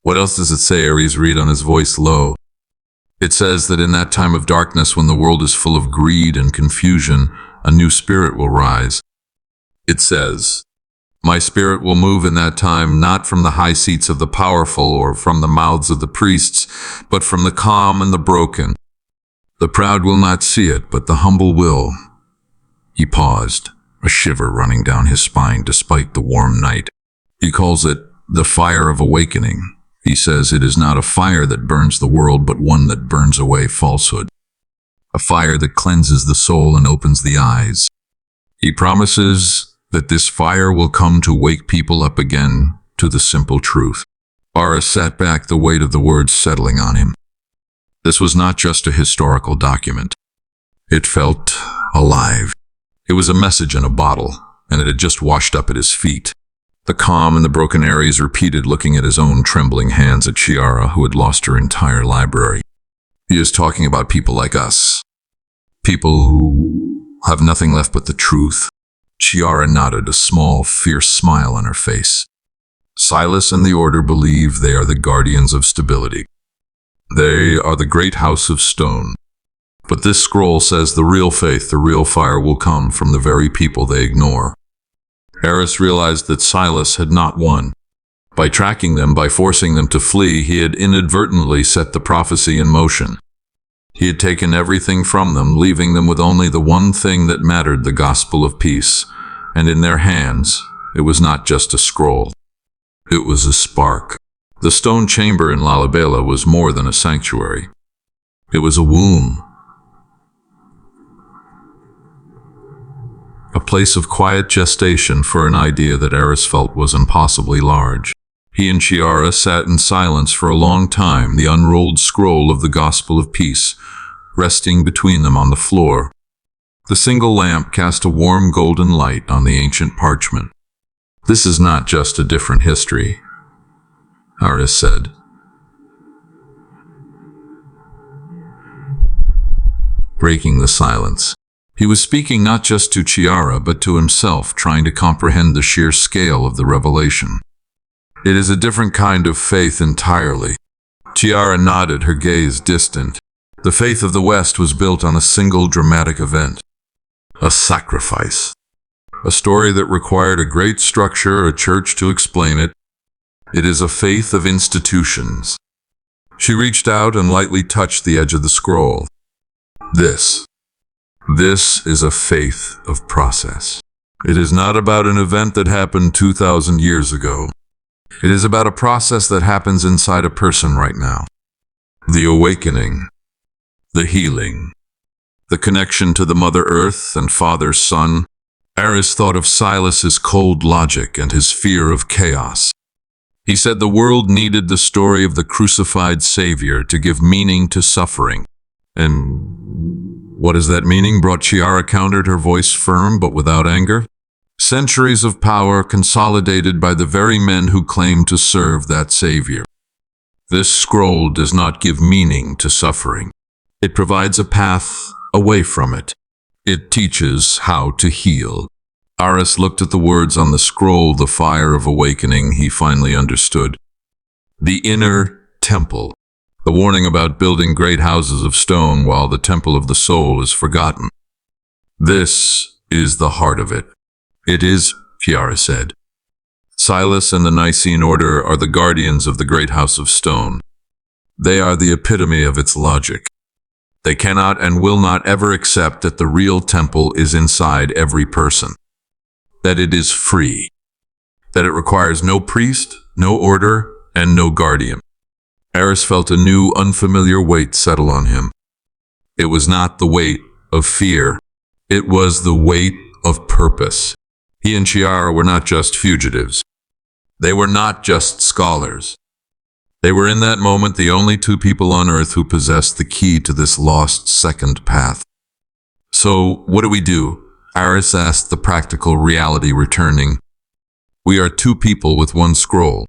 Speaker 1: What else does it say? Ares read on, his voice low. It says that in that time of darkness, when the world is full of greed and confusion, a new spirit will rise. It says, my spirit will move in that time, not from the high seats of the powerful or from the mouths of the priests, but from the calm and the broken. The proud will not see it, but the humble will. He paused, a shiver running down his spine despite the warm night. He calls it the fire of awakening. He says it is not a fire that burns the world, but one that burns away falsehood. A fire that cleanses the soul and opens the eyes. He promises that this fire will come to wake people up again to the simple truth. Aris sat back, the weight of the words settling on him. This was not just a historical document. It felt alive. It was a message in a bottle, and it had just washed up at his feet. The calm in the broken areas repeated, looking at his own trembling hands at Chiara, who had lost her entire library. He is talking about people like us. People who have nothing left but the truth. Chiara nodded, a small, fierce smile on her face. Silas and the Order believe they are the guardians of stability. They are the great house of stone. But this scroll says the real faith, the real fire will come from the very people they ignore. Aris realized that Silas had not won. By tracking them, by forcing them to flee, he had inadvertently set the prophecy in motion. He had taken everything from them, leaving them with only the one thing that mattered, the gospel of peace. And in their hands, it was not just a scroll. It was a spark. The stone chamber in Lalibela was more than a sanctuary. It was a womb. A place of quiet gestation for an idea that Aris felt was impossibly large. He and Chiara sat in silence for a long time, the unrolled scroll of the gospel of peace resting between them on the floor. The single lamp cast a warm golden light on the ancient parchment. This is not just a different history, Aris said. Breaking the silence. He was speaking not just to Chiara, but to himself, trying to comprehend the sheer scale of the revelation. It is a different kind of faith entirely. Chiara nodded, her gaze distant. The faith of the West was built on a single dramatic event. A sacrifice. A story that required a great structure, a church to explain it. It is a faith of institutions. She reached out and lightly touched the edge of the scroll. This is a faith of process. It is not about an event that happened 2,000 years ago. It is about a process that happens inside a person right now. The awakening, the healing, the connection to the Mother Earth and Father Son. Aris thought of Silas's cold logic and his fear of chaos. He said the world needed the story of the crucified Savior to give meaning to suffering. And what is that meaning? Brought Chiara countered, her voice firm but without anger. Centuries of power consolidated by the very men who claim to serve that Savior. This scroll does not give meaning to suffering. It provides a path away from it. It teaches how to heal. Aris looked at the words on the scroll, the fire of awakening. He finally understood. The inner temple. The warning about building great houses of stone while the temple of the soul is forgotten. This is the heart of it. It is, Chiara said. Silas and the Nicene Order are the guardians of the great house of stone. They are the epitome of its logic. They cannot and will not ever accept that the real temple is inside every person. That it is free. That it requires no priest, no order, and no guardian. Aris felt a new, unfamiliar weight settle on him. It was not the weight of fear. It was the weight of purpose. He and Chiara were not just fugitives. They were not just scholars. They were in that moment the only two people on earth who possessed the key to this lost second path. So, what do? Aris asked, the practical reality returning. We are two people with one scroll.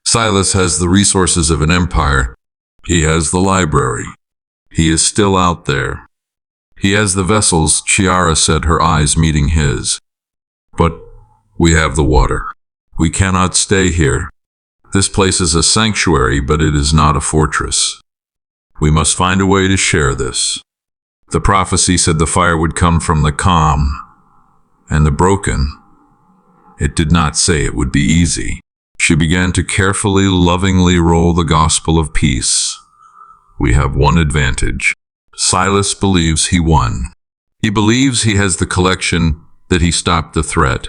Speaker 1: Silas has the resources of an empire. He has the library. He is still out there. He has the vessels, Chiara said, her eyes meeting his. But we have the water. We cannot stay here. This place is a sanctuary, but it is not a fortress. We must find a way to share this. The prophecy said the fire would come from the calm and the broken. It did not say it would be easy. She began to carefully, lovingly roll the gospel of peace. We have one advantage. Silas believes he won. He believes he has the collection, that he stopped the threat.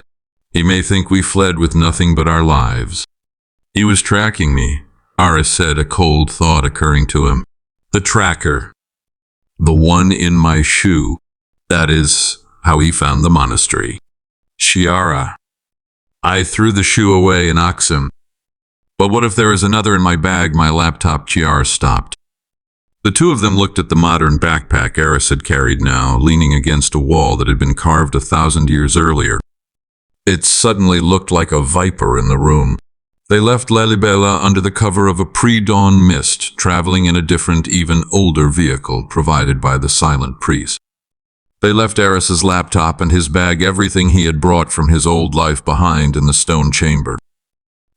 Speaker 1: He may think we fled with nothing but our lives. He was tracking me, Aris said, a cold thought occurring to him. The tracker. The one in my shoe. That is how he found the monastery. Chiara. I threw the shoe away in Oxum. But what if there is another in my bag, my laptop? Chiara stopped. The two of them looked at the modern backpack Aris had carried now, leaning against a wall that had been carved 1,000 years earlier. It suddenly looked like a viper in the room. They left Lalibela under the cover of a pre-dawn mist, traveling in a different, even older vehicle provided by the silent priest. They left Aris's laptop and his bag, everything he had brought from his old life, behind in the stone chamber.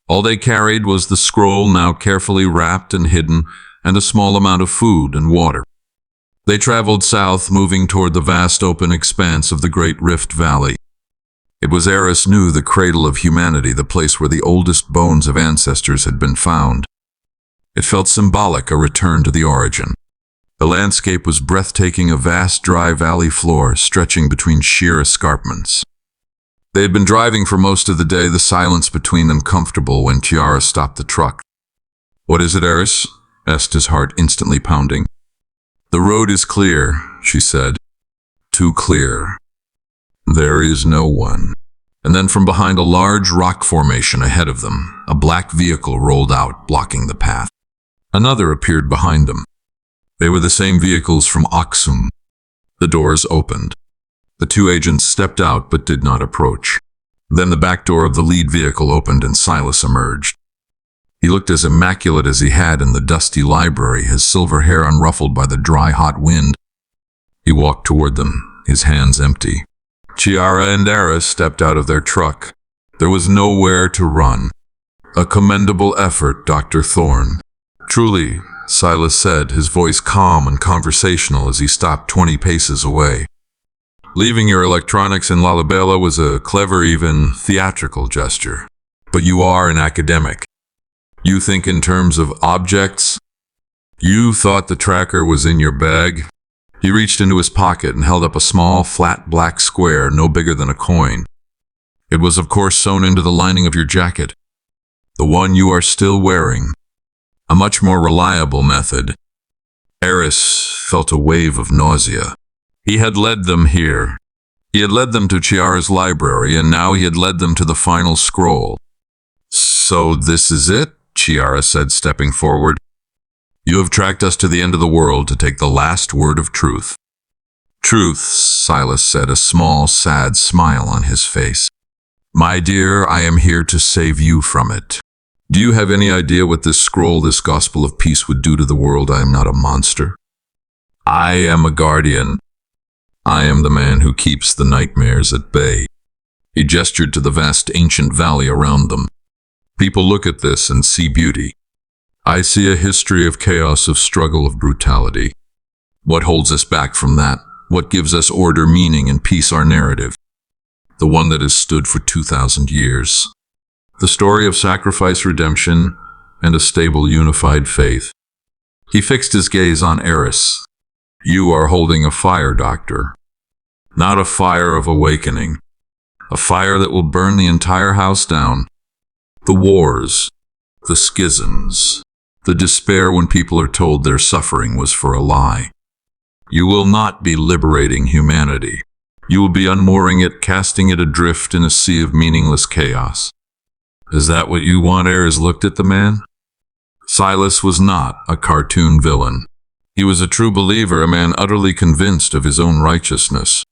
Speaker 1: All they carried was the scroll, now carefully wrapped and hidden, and a small amount of food and water. They traveled south, moving toward the vast open expanse of the Great Rift Valley. It was, Aris knew, the cradle of humanity, the place where the oldest bones of ancestors had been found. It felt symbolic, a return to the origin. The landscape was breathtaking, a vast dry valley floor stretching between sheer escarpments. They had been driving for most of the day, the silence between them comfortable, when Chiara stopped the truck. "What is it, Aris?" asked, his heart instantly pounding. "The road is clear," she said. "Too clear. There is no one." And then from behind a large rock formation ahead of them, a black vehicle rolled out, blocking the path. Another appeared behind them. They were the same vehicles from Oxum. The doors opened. The two agents stepped out but did not approach. Then the back door of the lead vehicle opened and Silas emerged. He looked as immaculate as he had in the dusty library, his silver hair unruffled by the dry, hot wind. He walked toward them, his hands empty. Chiara and Aris stepped out of their truck. There was nowhere to run. "A commendable effort, Dr. Thorne." "Truly," Silas said, his voice calm and conversational as he stopped 20 paces away. "Leaving your electronics in Lalibela was a clever, even theatrical gesture. But you are an academic. You think in terms of objects. You thought the tracker was in your bag." He reached into his pocket and held up a small, flat black square no bigger than a coin. "It was, of course, sewn into the lining of your jacket. The one you are still wearing. A much more reliable method." Aris felt a wave of nausea. He had led them here. He had led them to Chiara's library, and now he had led them to the final scroll. "So this is it?" Chiara said, stepping forward. "You have tracked us to the end of the world to take the last word of truth." "Truth," Silas said, a small, sad smile on his face. "My dear, I am here to save you from it. Do you have any idea what this scroll, this gospel of peace, would do to the world? I am not a monster. I am a guardian. I am the man who keeps the nightmares at bay." He gestured to the vast ancient valley around them. "People look at this and see beauty. I see a history of chaos, of struggle, of brutality. What holds us back from that? What gives us order, meaning, and peace? Our narrative. The one that has stood for 2,000 years. The story of sacrifice, redemption, and a stable, unified faith." He fixed his gaze on Aris. "You are holding a fire, Doctor. Not a fire of awakening. A fire that will burn the entire house down. The wars, the schisms, the despair when people are told their suffering was for a lie. You will not be liberating humanity. You will be unmooring it, casting it adrift in a sea of meaningless chaos. Is that what you want?" Aris looked at the man. Silas was not a cartoon villain. He was a true believer, a man utterly convinced of his own righteousness.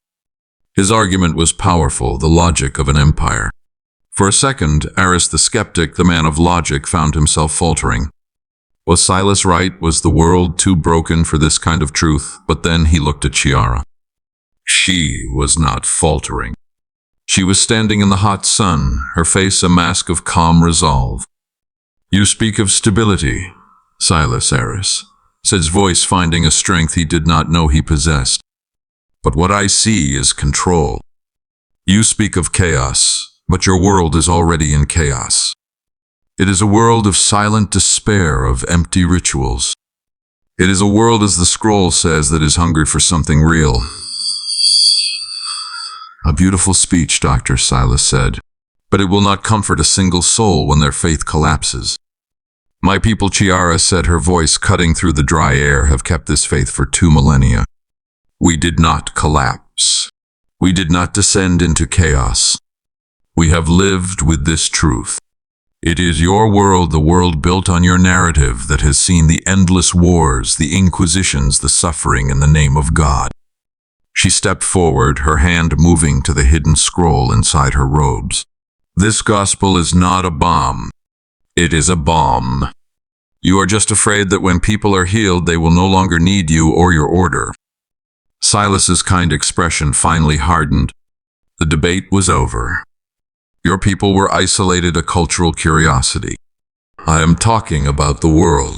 Speaker 1: His argument was powerful, the logic of an empire. For a second, Aris the skeptic, the man of logic, found himself faltering. Was Silas right? Was the world too broken for this kind of truth? But then he looked at Chiara. She was not faltering. She was standing in the hot sun, her face a mask of calm resolve. "You speak of stability, Silas." Aris said, his voice finding a strength he did not know he possessed. "But what I see is control. You speak of chaos, but your world is already in chaos. It is a world of silent despair, of empty rituals. It is a world, as the scroll says, that is hungry for something real. A beautiful speech, Dr. Silas said, but it will not comfort a single soul when their faith collapses. My people, Chiara said, her voice cutting through the dry air, have kept this faith for 2 millennia. We did not collapse. We did not descend into chaos. We have lived with this truth. It is your world, the world built on your narrative, that has seen the endless wars, the inquisitions, the suffering in the name of God. She stepped forward, her hand moving to the hidden scroll inside her robes. This gospel is not a bomb. It is a balm. You are just afraid that when people are healed, they will no longer need you or your order. Silas's kind expression finally hardened. The debate was over. Your people were isolated, a cultural curiosity. I am talking about the world.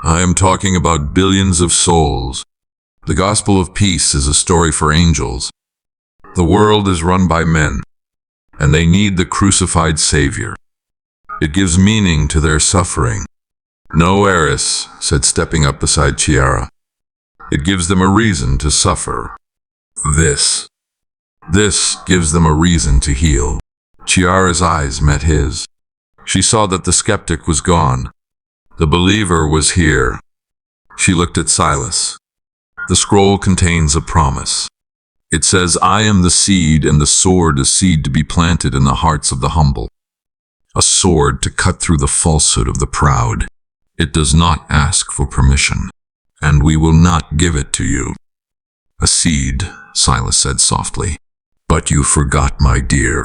Speaker 1: I am talking about billions of souls. The gospel of peace is a story for angels. The world is run by men, and they need the crucified Savior. It gives meaning to their suffering. No, Eris said, stepping up beside Chiara. It gives them a reason to suffer. This gives them a reason to heal. Chiara's eyes met his. She saw that the skeptic was gone. The believer was here. She looked at Silas. The scroll contains a promise. It says, I am the seed, and the sword, a seed to be planted in the hearts of the humble. A sword to cut through the falsehood of the proud. It does not ask for permission, and we will not give it to you. A seed, Silas said softly. But you forgot, my dear.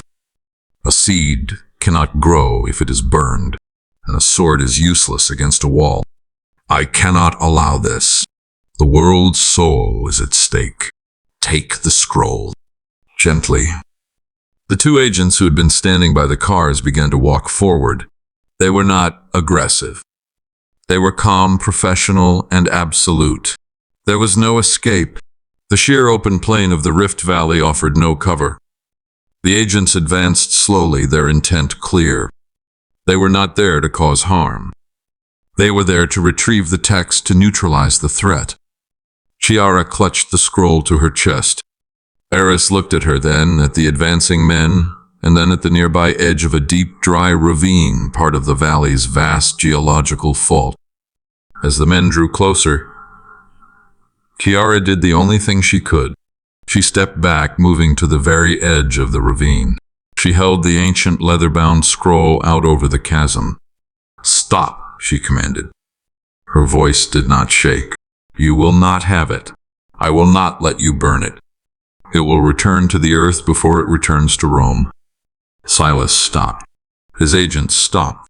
Speaker 1: A seed cannot grow if it is burned, and a sword is useless against a wall. I cannot allow this. The world's soul is at stake. Take the scroll. Gently. The 2 agents who had been standing by the cars began to walk forward. They were not aggressive. They were calm, professional, and absolute. There was no escape. The sheer open plain of the Rift Valley offered no cover. The agents advanced slowly, their intent clear. They were not there to cause harm. They were there to retrieve the text, to neutralize the threat. Chiara clutched the scroll to her chest. Eris looked at her, then at the advancing men, and then at the nearby edge of a deep, dry ravine, part of the valley's vast geological fault. As the men drew closer, Chiara did the only thing she could. She stepped back, moving to the very edge of the ravine. She held the ancient leather-bound scroll out over the chasm. Stop, she commanded. Her voice did not shake. You will not have it. I will not let you burn it. It will return to the earth before it returns to Rome. Silas stopped. His agents stopped.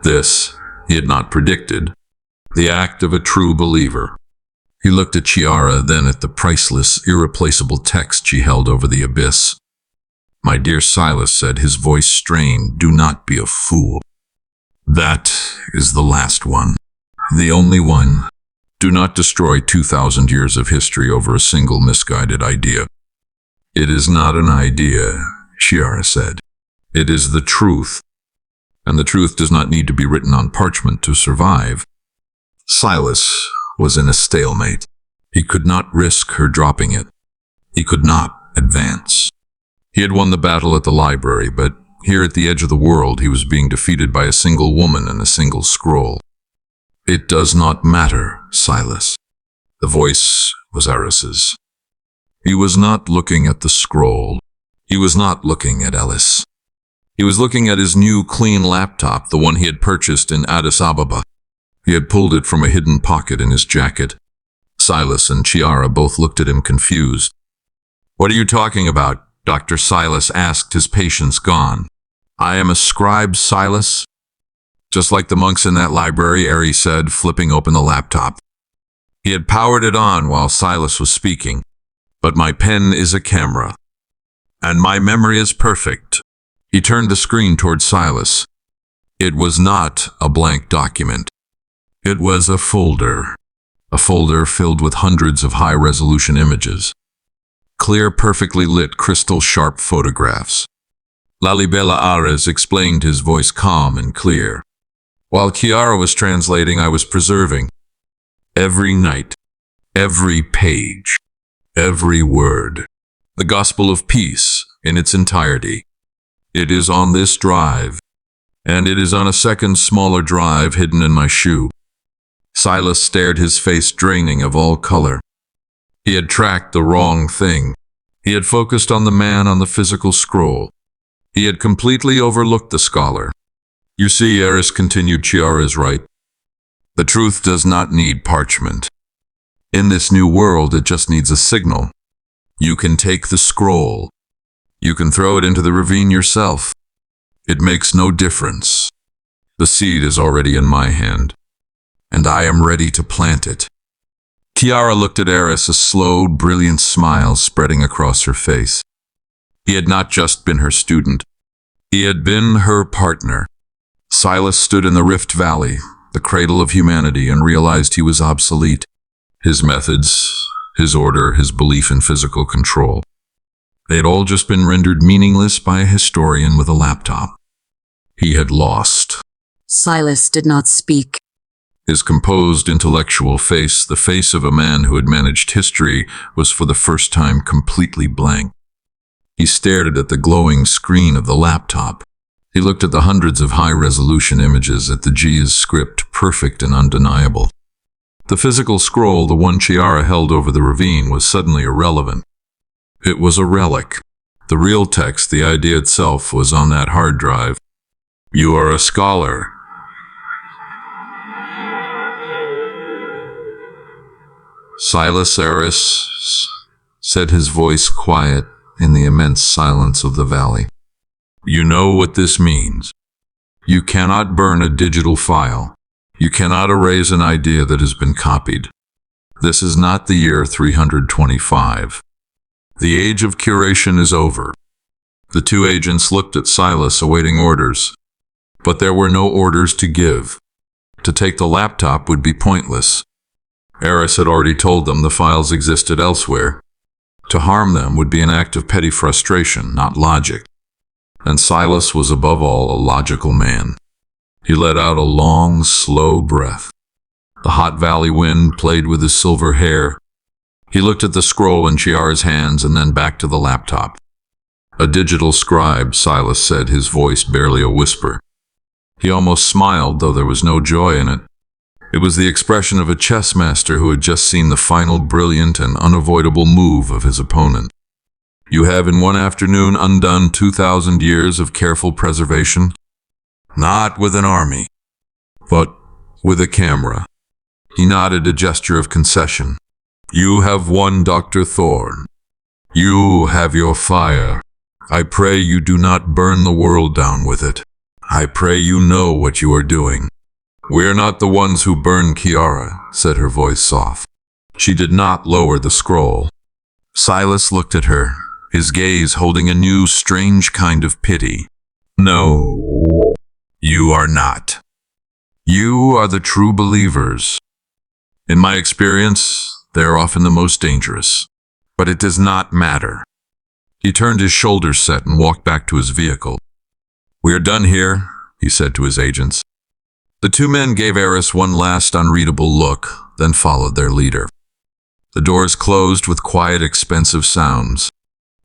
Speaker 1: This he had not predicted. The act of a true believer. He looked at Chiara, then at the priceless, irreplaceable text she held over the abyss. My dear Silas said, his voice strained, do not be a fool. That is the last one. The only one. Do not destroy 2,000 years of history over a single misguided idea. It is not an idea, Chiara said. It is the truth. And the truth does not need to be written on parchment to survive. Silas was in a stalemate. He could not risk her dropping it. He could not advance. He had won the battle at the library, but here at the edge of the world he was being defeated by a single woman and a single scroll. It does not matter, Silas. The voice was Eris's. He was not looking at the scroll. He was not looking at Ellis. He was looking at his new clean laptop, the one he had purchased in Addis Ababa. He had pulled it from a hidden pocket in his jacket. Silas and Chiara both looked at him confused. What are you talking about? Dr. Silas asked, his patience gone. I am a scribe, Silas. Just like the monks in that library, Eri said, flipping open the laptop. He had powered it on while Silas was speaking. But my pen is a camera. And my memory is perfect. He turned the screen toward Silas. It was not a blank document. It was a folder filled with hundreds of high-resolution images. Clear, perfectly lit, crystal-sharp photographs. Lalibela Ares explained, his voice calm and clear. While Chiara was translating, I was preserving. Every night, every page, every word. The gospel of peace in its entirety. It is on this drive, and it is on a second smaller drive hidden in my shoe. Silas stared, his face draining of all color. He had tracked the wrong thing. He had focused on the man on the physical scroll. He had completely overlooked the scholar. You see, Eris continued, Chiara is right. The truth does not need parchment. In this new world, it just needs a signal. You can take the scroll. You can throw it into the ravine yourself. It makes no difference. The seed is already in my hand, and I am ready to plant it. Chiara looked at Eris, a slow, brilliant smile spreading across her face. He had not just been her student. He had been her partner. Silas stood in the Rift Valley, the cradle of humanity, and realized he was obsolete. His methods, his order, his belief in physical control. They had all just been rendered meaningless by a historian with a laptop. He had lost.
Speaker 4: Silas did not speak.
Speaker 1: His composed, intellectual face, the face of a man who had managed history, was for the first time completely blank. He stared at the glowing screen of the laptop. He looked at the hundreds of high-resolution images, at the G's script, perfect and undeniable. The physical scroll, the one Chiara held over the ravine, was suddenly irrelevant. It was a relic. The real text, the idea itself, was on that hard drive. You are a scholar. Silas, Eris, said his voice quiet in the immense silence of the valley. You know what this means. You cannot burn a digital file. You cannot erase an idea that has been copied. This is not the year 325. The age of curation is over. The two agents looked at Silas, awaiting orders. But there were no orders to give. To take the laptop would be pointless. Eris had already told them the files existed elsewhere. To harm them would be an act of petty frustration, not logic. And Silas was above all a logical man. He let out a long, slow breath. The hot valley wind played with his silver hair. He looked at the scroll in Chiara's hands and then back to the laptop. A digital scribe, Silas said, his voice barely a whisper. He almost smiled, though there was no joy in it. It was the expression of a chess master who had just seen the final brilliant and unavoidable move of his opponent. You have in one afternoon undone 2,000 years of careful preservation? Not with an army, but with a camera. He nodded, a gesture of concession. You have won, Dr. Thorne. You have your fire. I pray you do not burn the world down with it. I pray you know what you are doing. We're not the ones who burn, Chiara, said her voice soft. She did not lower the scroll. Silas looked at her, his gaze holding a new, strange kind of pity. No, you are not. You are the true believers. In my experience, they are often the most dangerous. But it does not matter. He turned his shoulders set and walked back to his vehicle. We are done here, he said to his agents. The two men gave Eris one last unreadable look, then followed their leader. The doors closed with quiet, expensive sounds.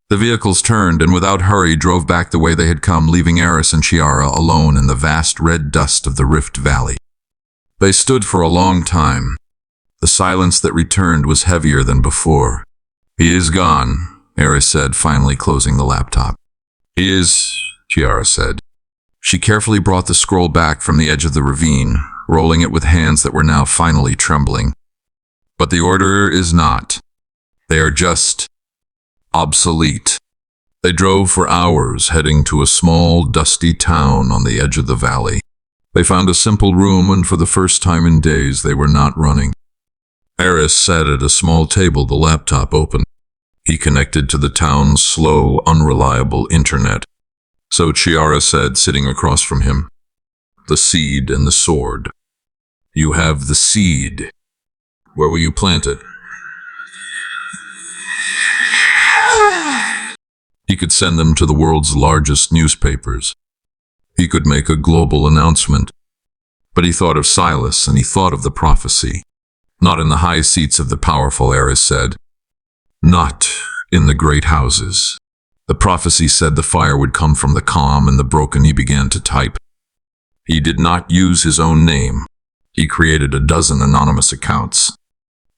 Speaker 1: The vehicles turned and without hurry drove back the way they had come, leaving Eris and Chiara alone in the vast red dust of the Rift Valley. They stood for a long time. The silence that returned was heavier than before. He is gone, Eris said, finally closing the laptop. He is, Chiara said. She carefully brought the scroll back from the edge of the ravine, rolling it with hands that were now finally trembling. But the order is not. They are just obsolete. They drove for hours, heading to a small, dusty town on the edge of the valley. They found a simple room, and for the first time in days, they were not running. Eris sat at a small table, the laptop open. He connected to the town's slow, unreliable internet. So Chiara said, sitting across from him, the seed and the sword. You have the seed. Where will you plant it? He could send them to the world's largest newspapers. He could make a global announcement. But he thought of Silas, and he thought of the prophecy. Not in the high seats of the powerful, Eris said. Not in the great houses. The prophecy said the fire would come from the calm and the broken. He began to type. He did not use his own name. He created a dozen anonymous accounts.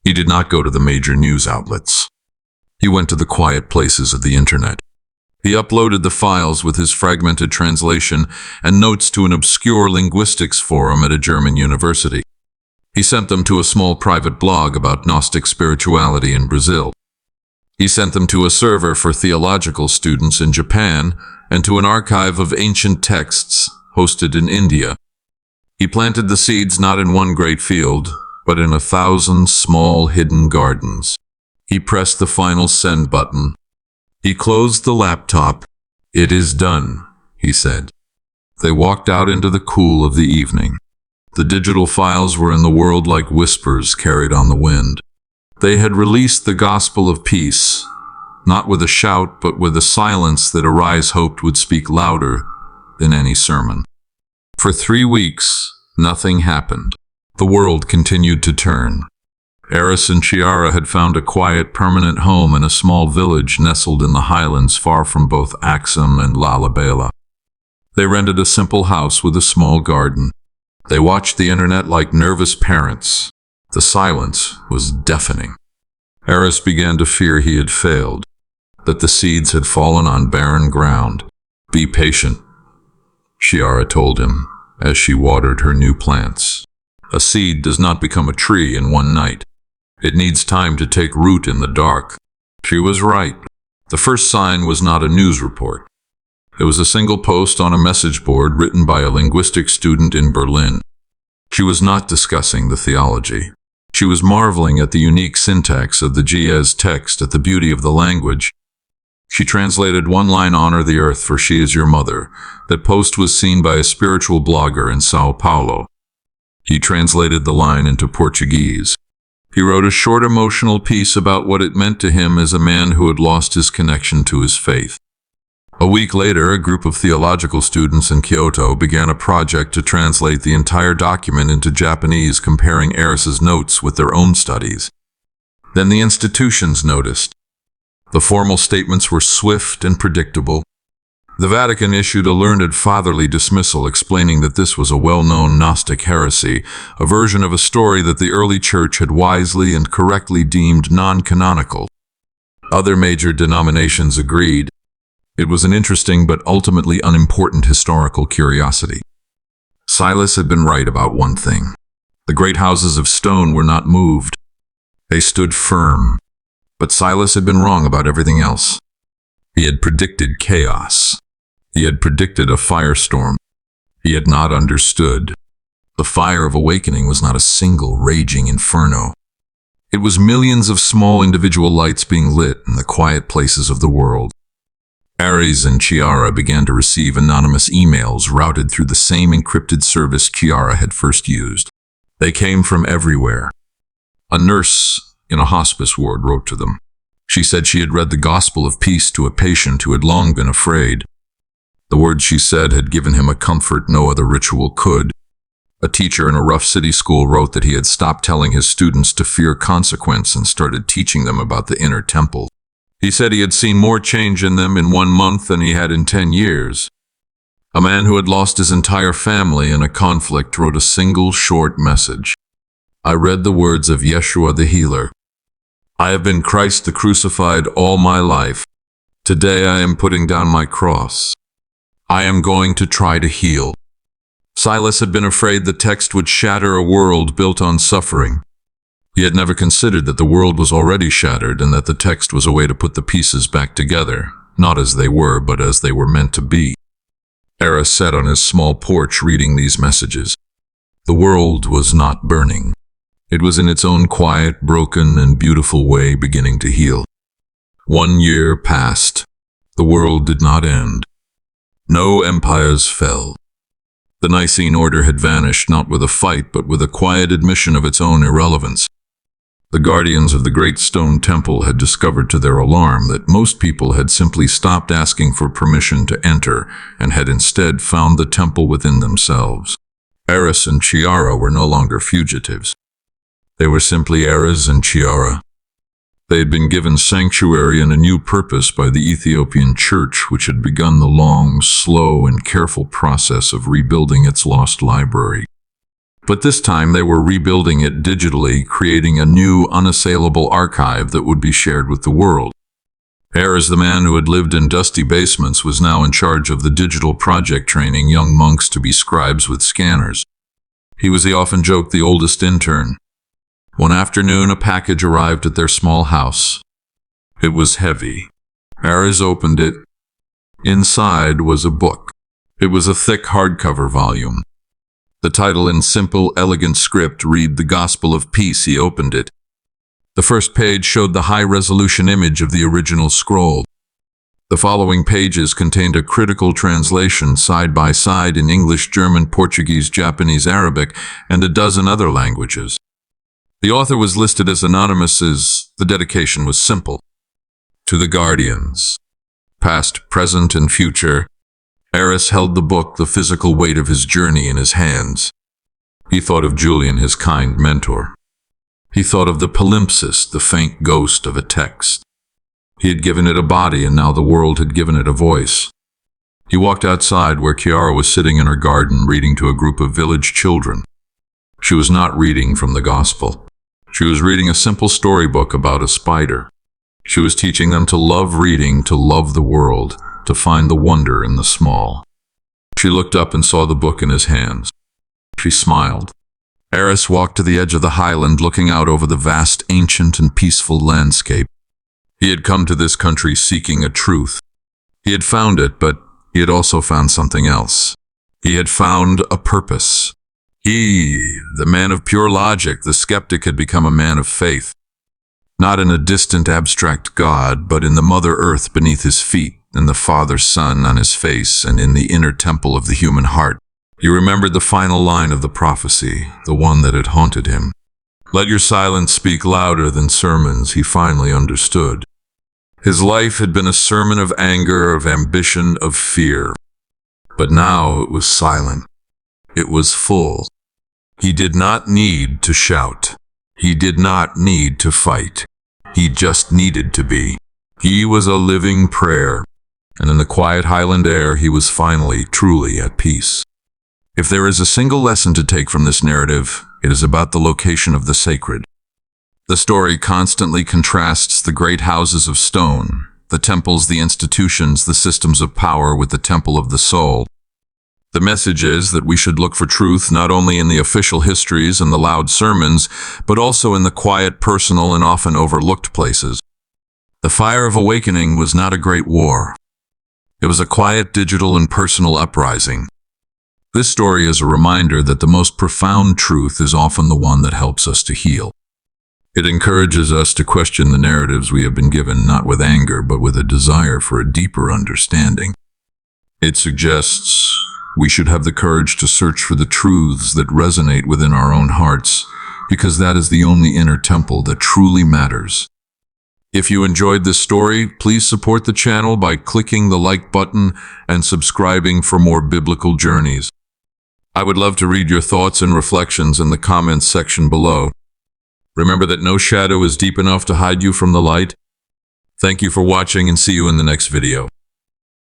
Speaker 1: He did not go to the major news outlets. He went to the quiet places of the internet. He uploaded the files with his fragmented translation and notes to an obscure linguistics forum at a German university. He sent them to a small private blog about Gnostic spirituality in Brazil. He sent them to a server for theological students in Japan and to an archive of ancient texts hosted in India. He planted the seeds not in one great field, but in 1,000 small hidden gardens. He pressed the final send button. He closed the laptop. It is done, he said. They walked out into the cool of the evening. The digital files were in the world like whispers carried on the wind. They had released the gospel of peace, not with a shout, but with a silence that Arise hoped would speak louder than any sermon. For 3 weeks, nothing happened. The world continued to turn. Eris and Chiara had found a quiet, permanent home in a small village nestled in the highlands far from both Axum and Lalibela. They rented a simple house with a small garden. They watched the internet like nervous parents. The silence was deafening. Eris began to fear he had failed, that the seeds had fallen on barren ground. Be patient, Chiara told him as she watered her new plants. A seed does not become a tree in one night. It needs time to take root in the dark. She was right. The first sign was not a news report. It was a single post on a message board written by a linguistics student in Berlin. She was not discussing the theology. She was marveling at the unique syntax of the Ge'ez text, at the beauty of the language. She translated one line, "Honor the earth, for she is your mother." That post was seen by a spiritual blogger in Sao Paulo. He translated the line into Portuguese. He wrote a short emotional piece about what it meant to him as a man who had lost his connection to his faith. A week later, a group of theological students in Kyoto began a project to translate the entire document into Japanese, comparing Eris's notes with their own studies. Then the institutions noticed. The formal statements were swift and predictable. The Vatican issued a learned fatherly dismissal explaining that this was a well-known Gnostic heresy, a version of a story that the early church had wisely and correctly deemed non-canonical. Other major denominations agreed. It was an interesting but ultimately unimportant historical curiosity. Silas had been right about one thing. The great houses of stone were not moved. They stood firm. But Silas had been wrong about everything else. He had predicted chaos. He had predicted a firestorm. He had not understood. The fire of awakening was not a single raging inferno. It was millions of small individual lights being lit in the quiet places of the world. Ares and Chiara began to receive anonymous emails routed through the same encrypted service Chiara had first used. They came from everywhere. A nurse in a hospice ward wrote to them. She said she had read the gospel of peace to a patient who had long been afraid. The words she said had given him a comfort no other ritual could. A teacher in a rough city school wrote that he had stopped telling his students to fear consequence and started teaching them about the inner temple. He said he had seen more change in them in 1 month than he had in 10 years. A man who had lost his entire family in a conflict wrote a single short message. I read the words of Yeshua the healer. I have been Christ the crucified all my life. Today I am putting down my cross. I am going to try to heal. Silas had been afraid the text would shatter a world built on suffering. He had never considered that the world was already shattered and that the text was a way to put the pieces back together, not as they were, but as they were meant to be. Eris sat on his small porch reading these messages. The world was not burning. It was in its own quiet, broken, and beautiful way beginning to heal. 1 year passed. The world did not end. No empires fell. The Nicene order had vanished, not with a fight, but with a quiet admission of its own irrelevance. The guardians of the great stone temple had discovered to their alarm that most people had simply stopped asking for permission to enter and had instead found the temple within themselves. Eris and Chiara were no longer fugitives. They were simply Eris and Chiara. They had been given sanctuary and a new purpose by the Ethiopian church, which had begun the long, slow, and careful process of rebuilding its lost library. But this time they were rebuilding it digitally, creating a new, unassailable archive that would be shared with the world. Eres, the man who had lived in dusty basements, was now in charge of the digital project, training young monks to be scribes with scanners. He was, he often joked, the oldest intern. One afternoon, a package arrived at their small house. It was heavy. Eres opened it. Inside was a book. It was a thick hardcover volume. The title, in simple, elegant script, read "The Gospel of Peace." He opened it. The first page showed the high-resolution image of the original scroll. The following pages contained a critical translation, side by side, in English, German, Portuguese, Japanese, Arabic, and a dozen other languages. The author was listed as anonymous. The dedication was simple. To the guardians, past, present, and future. Eres held the book, the physical weight of his journey, in his hands. He thought of Julian, his kind mentor. He thought of the palimpsest, the faint ghost of a text. He had given it a body, and now the world had given it a voice. He walked outside where Chiara was sitting in her garden, reading to a group of village children. She was not reading from the gospel. She was reading a simple storybook about a spider. She was teaching them to love reading, to love the world, to find the wonder in the small. She looked up and saw the book in his hands. She smiled. Eres walked to the edge of the highland, looking out over the vast, ancient, and peaceful landscape. He had come to this country seeking a truth. He had found it, but he had also found something else. He had found a purpose. He, the man of pure logic, the skeptic, had become a man of faith. Not in a distant, abstract God, but in the Mother Earth beneath his feet, in the Father Sun on his face, and in the inner temple of the human heart. He remembered the final line of the prophecy, the one that had haunted him. Let your silence speak louder than sermons. He finally understood. His life had been a sermon of anger, of ambition, of fear. But now it was silent. It was full. He did not need to shout. He did not need to fight. He just needed to be. He was a living prayer. And in the quiet highland air, he was finally, truly at peace. If there is a single lesson to take from this narrative, it is about the location of the sacred. The story constantly contrasts the great houses of stone, the temples, the institutions, the systems of power, with the temple of the soul. The message is that we should look for truth not only in the official histories and the loud sermons, but also in the quiet, personal, and often overlooked places. The fire of awakening was not a great war. It was a quiet, digital, and personal uprising. This story is a reminder that the most profound truth is often the one that helps us to heal. It encourages us to question the narratives we have been given, not with anger, but with a desire for a deeper understanding. It suggests we should have the courage to search for the truths that resonate within our own hearts, because that is the only inner temple that truly matters. If you enjoyed this story, please support the channel by clicking the like button and subscribing for more biblical journeys. I would love to read your thoughts and reflections in the comments section below. Remember that no shadow is deep enough to hide you from the light. Thank you for watching, and see you in the next video.